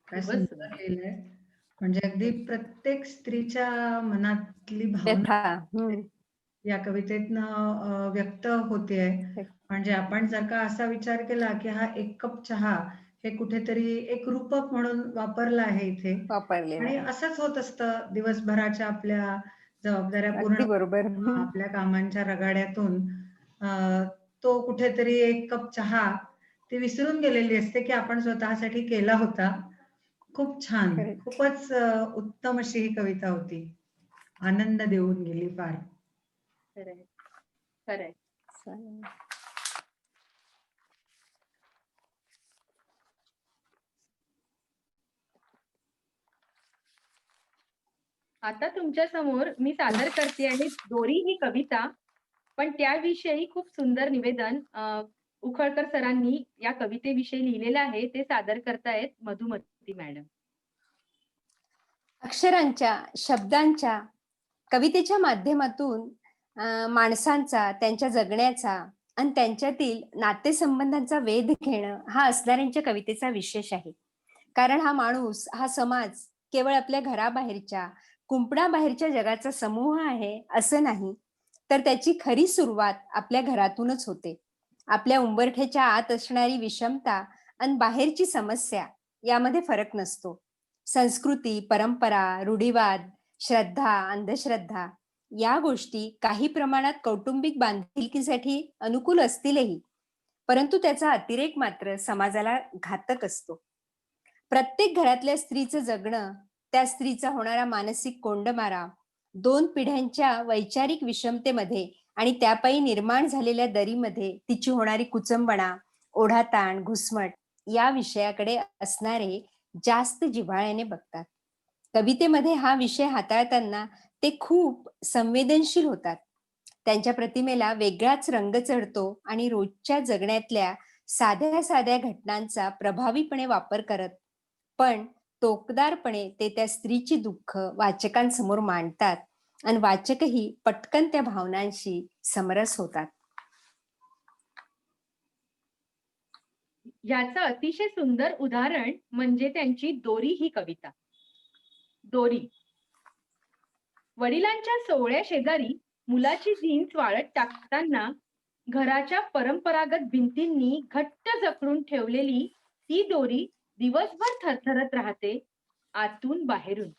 काय खूपच सुंदर सुंदर. लिहिलंय. म्हणजे अगदी प्रत्येक स्त्रीच्या मनातली भावना व्यथा. हम्म. या कवितेतनं व्यक्त होते. म्हणजे आपण जर का असा विचार केला की हा एक कप चहा हे कुठेतरी एक रूपक म्हणून वापरलं आहे इथे, वापरलेला आणि आहे. असंच होत असतं दिवसभराच्या आपल्या जबाबदाऱ्या पूर्ण अगदी बरोबर. आपल्या कामांच्या रगाड्यातून तो कुठेतरी एक कप चहा ती विसरून गेलेली असते की आपण स्वतःसाठी केला होता. खूप छान, Correct. खूपच उत्तम अशी ही कविता होती. आनंद देऊन गेली फार. खरंय, खरंय. चालेल. आता तुमच्या समोर मी सादर करते आहे दोरी ही कविता, पण त्याविषयी खूप सुंदर निवेदन उखळकर सरांनी या कवितेविषयी लिहिलेलं आहे. ते सादर करतायत मधुमती मॅडम. अक्षरांच्या, शब्दांच्या, कवितेच्या माध्यमातून माणसांचा, त्यांच्या जगण्याचा आणि त्यांच्यातील नातेसंबंधांचा वेध घेणं हा असणाऱ्यांच्या कवितेचा विशेष आहे. कारण हा माणूस, हा समाज केवळ आपल्या घराबाहेरच्या, कुंपणाबाहेरच्या जगाचा समूह आहे असं नाही, तर त्याची खरी सुरुवात आपल्या घरातूनच होते. आपल्या उंबरठ्याच्या आत असणारी विषमता आणि बाहेरची समस्या यामध्ये फरक नसतो. संस्कृती, परंपरा, रूढिवाद, श्रद्धा, अंधश्रद्धा या गोष्टी काही प्रमाणात कौटुंबिक बांधिलकीसाठी अनुकूल असतीलही, परंतु त्याचा अतिरेक मात्र समाजाला घातक असतो. प्रत्येक घरातल्या स्त्रीचं जगणं, त्या स्त्रीचा होणारा मानसिक कोंडमारा, 2 पिढ्यांच्या वैचारिक विषमतेमध्ये आणि त्यापायी निर्माण झालेल्या दरीमध्ये तिची होणारी कुचंबणा, ओढाताण, घुसमट या विषयाकडे असणारे जास्त जिव्हाळ्याने बघतात. कवितेमध्ये हा विषय हाताळताना ते खूप संवेदनशील होतात. त्यांच्या प्रतिमेला वेगळाच रंग चढतो आणि रोजच्या जगण्यातल्या साध्या साध्या घटनांचा प्रभावीपणे वापर करत, पण टोकदारपणे ते त्या स्त्रीची दुःख वाचकांसमोर मांडतात आणि वाचकही पटकन त्या भावनांशी समरस होतात. याचं अतिशय सुंदर उदाहरण म्हणजे त्यांची दोरी ही कविता. दोरी. वडिलांच्या सोवळ्या शेजारी मुलाची जीन्स वाळत टाकताना घराच्या परंपरागत भिंतींनी घट्ट जकडून ठेवलेली ती दोरी दिवसभर थरथरत राहते, आतून बाहेरून.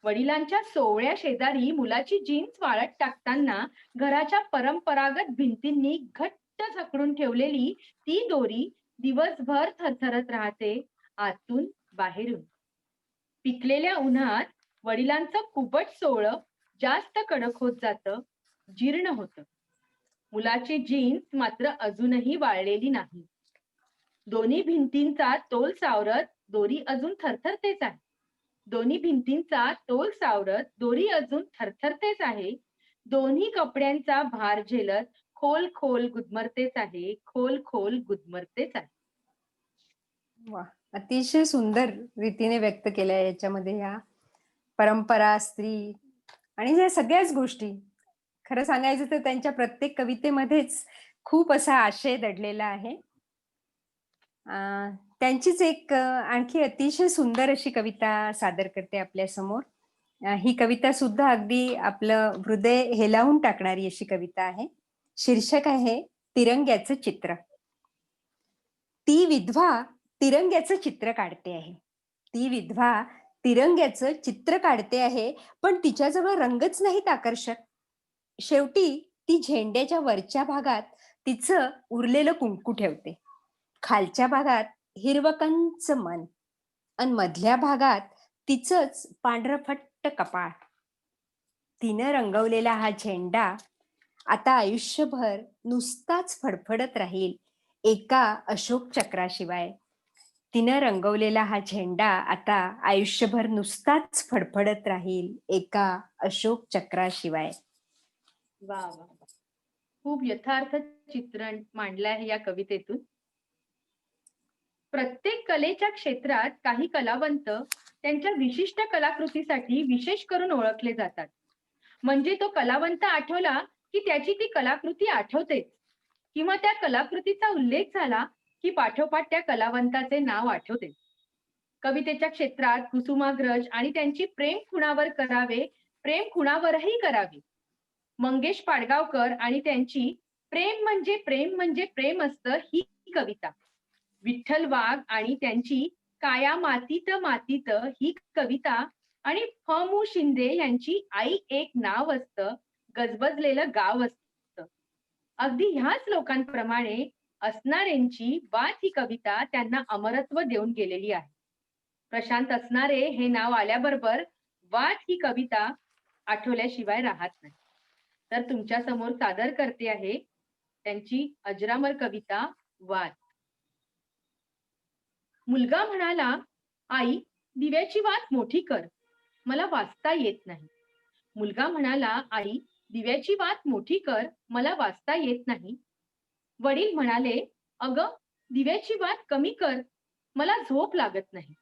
वडिलांच्या सोवळ्या शेजारी मुलाची जीन्स वाळत टाकताना घराच्या परंपरागत भिंतींनी घट्ट जकडून ठेवलेली ती दोरी दिवसभर थरथरत राहते, आतून बाहेरून. पिकलेल्या उन्हात वडिलांचं कुबट सोवळं जास्त कडक होत जातं, जीर्ण होतं. मुलाची जीन्स मात्र अजूनही वाळलेली नाही. दोन्ही भिंतींचा तोल सावरत दोरी अजून थरथरतेच आहे. दोन्ही भिंतींचा तोल सावरत दोरी अजून थरथरतेच आहे. दोन्ही कपड्यांचा भार झेलत खोल खोल गुदमरतेच आहे, खोल खोल गुदमरतेच आहे. वा, अतिशय सुंदर रीतीने व्यक्त केल्या याच्यामध्ये ह्या परंपरा, स्त्री आणि ह्या सगळ्याच गोष्टी. खरं सांगायचं तर त्यांच्या प्रत्येक कवितेमध्येच खूप असा आशय दडलेला आहे. त्यांचीच एक आणखी अतिशय सुंदर अशी कविता सादर करते आपल्या समोर. ही कविता सुद्धा अगदी आपलं हृदय हेलावून टाकणारी अशी कविता आहे. शीर्षक आहे तिरंग्याचं चित्र. ती विधवा तिरंग्याचं चित्र काढते आहे. ती विधवा तिरंग्याचं चित्र काढते आहे, पण तिच्याजवळ रंगच नाहीत आकर्षक. शेवटी ती झेंड्याच्या वरच्या भागात तिचं उरलेलं कुंकू ठेवते, खालच्या भागात हिरवकंच मन, आणि मधल्या भागात तिचंच पांढरफट्ट कपाळ. तिनं रंगवलेला हा झेंडा आता आयुष्यभर नुसताच फडफडत राहील एका अशोक चक्राशिवाय. तिनं रंगवलेला हा झेंडा आता आयुष्यभर नुसताच फडफडत राहील एका अशोक चक्राशिवाय. वा वा वा. खूप यथार्थ चित्रण मांडलं आहे या कवितेतून. प्रत्येक कलेच्या क्षेत्रात काही कलावंत त्यांच्या विशिष्ट कलाकृतीसाठी विशेष करून ओळखले जातात. म्हणजे तो कलावंत आठवला की त्याची ती कलाकृती आठवतेच, किंवा त्या कलाकृतीचा उल्लेख झाला की पाठोपाठ त्या कलावंताचे नाव आठवते. कवितेच्या क्षेत्रात कुसुमाग्रज आणि त्यांची प्रेम खुणावर करावे, प्रेम खुणावरही करावे. मंगेश पाडगावकर आणि त्यांची प्रेम म्हणजे प्रेम म्हणजे प्रेम असतं ही कविता. विठ्ठल वाघ आणि त्यांची काया मातीत मातीत ही कविता, आणि फ मु शिंदे यांची आई एक नाव असतं, गजबजलेलं गाव असतं. अगदी ह्याच लोकांप्रमाणे असणारेंची वात ही कविता त्यांना अमरत्व देऊन गेलेली आहे. प्रशांत असणारे हे नाव आल्याबरोबर वात ही कविता आठवल्याशिवाय राहत नाही. तर तुमच्या समोर सादर करते आहे त्यांची अजरामर कविता वात. मुलगा म्हणाला, आई दिव्याची वात मोठी कर, मला वाचता येत नाही. मुलगा म्हणाला, आई दिव्याची वात मोठी कर, मला वाचता येत नाही. वडील म्हणाले, अगं दिव्याची वात कमी कर, मला झोप लागत नाही.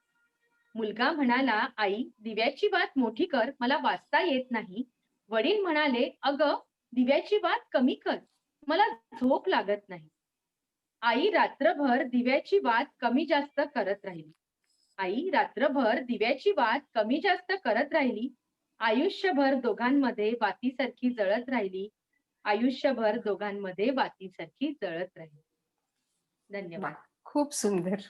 मुलगा म्हणाला, आई दिव्याची वात मोठी कर, मला वाचता येत नाही. वडील म्हणाले, अगं दिव्याची वात कमी कर, मला झोप लागत नाही. आई रात्रभर दिव्याची वात कमी जास्त करत राहिली. आई रात्रभर दिव्याची वात कमी जास्त करत राहिली. आयुष्यभर दोघांमध्ये वातीसारखी जळत राहिली. आयुष्यभर दोघांमध्ये वातीसारखी जळत राहिली. धन्यवाद. खूप सुंदर.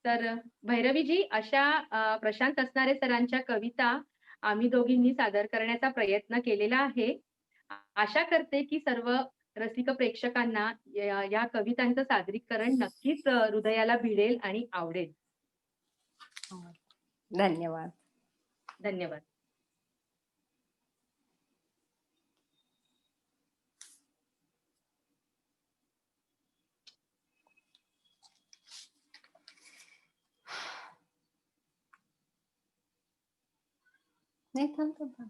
तर भैरवीजी, अशा प्रशांत असणारे सरांच्या कविता आम्ही दोघींनी सादर करण्याचा प्रयत्न केलेला आहे. आशा करते की सर्व रसिक प्रेक्षकांना या कवितांचं सादरीकरण नक्कीच हृदयाला भिडेल आणि आवडेल. धन्यवाद. धन्यवाद. नाही थांब.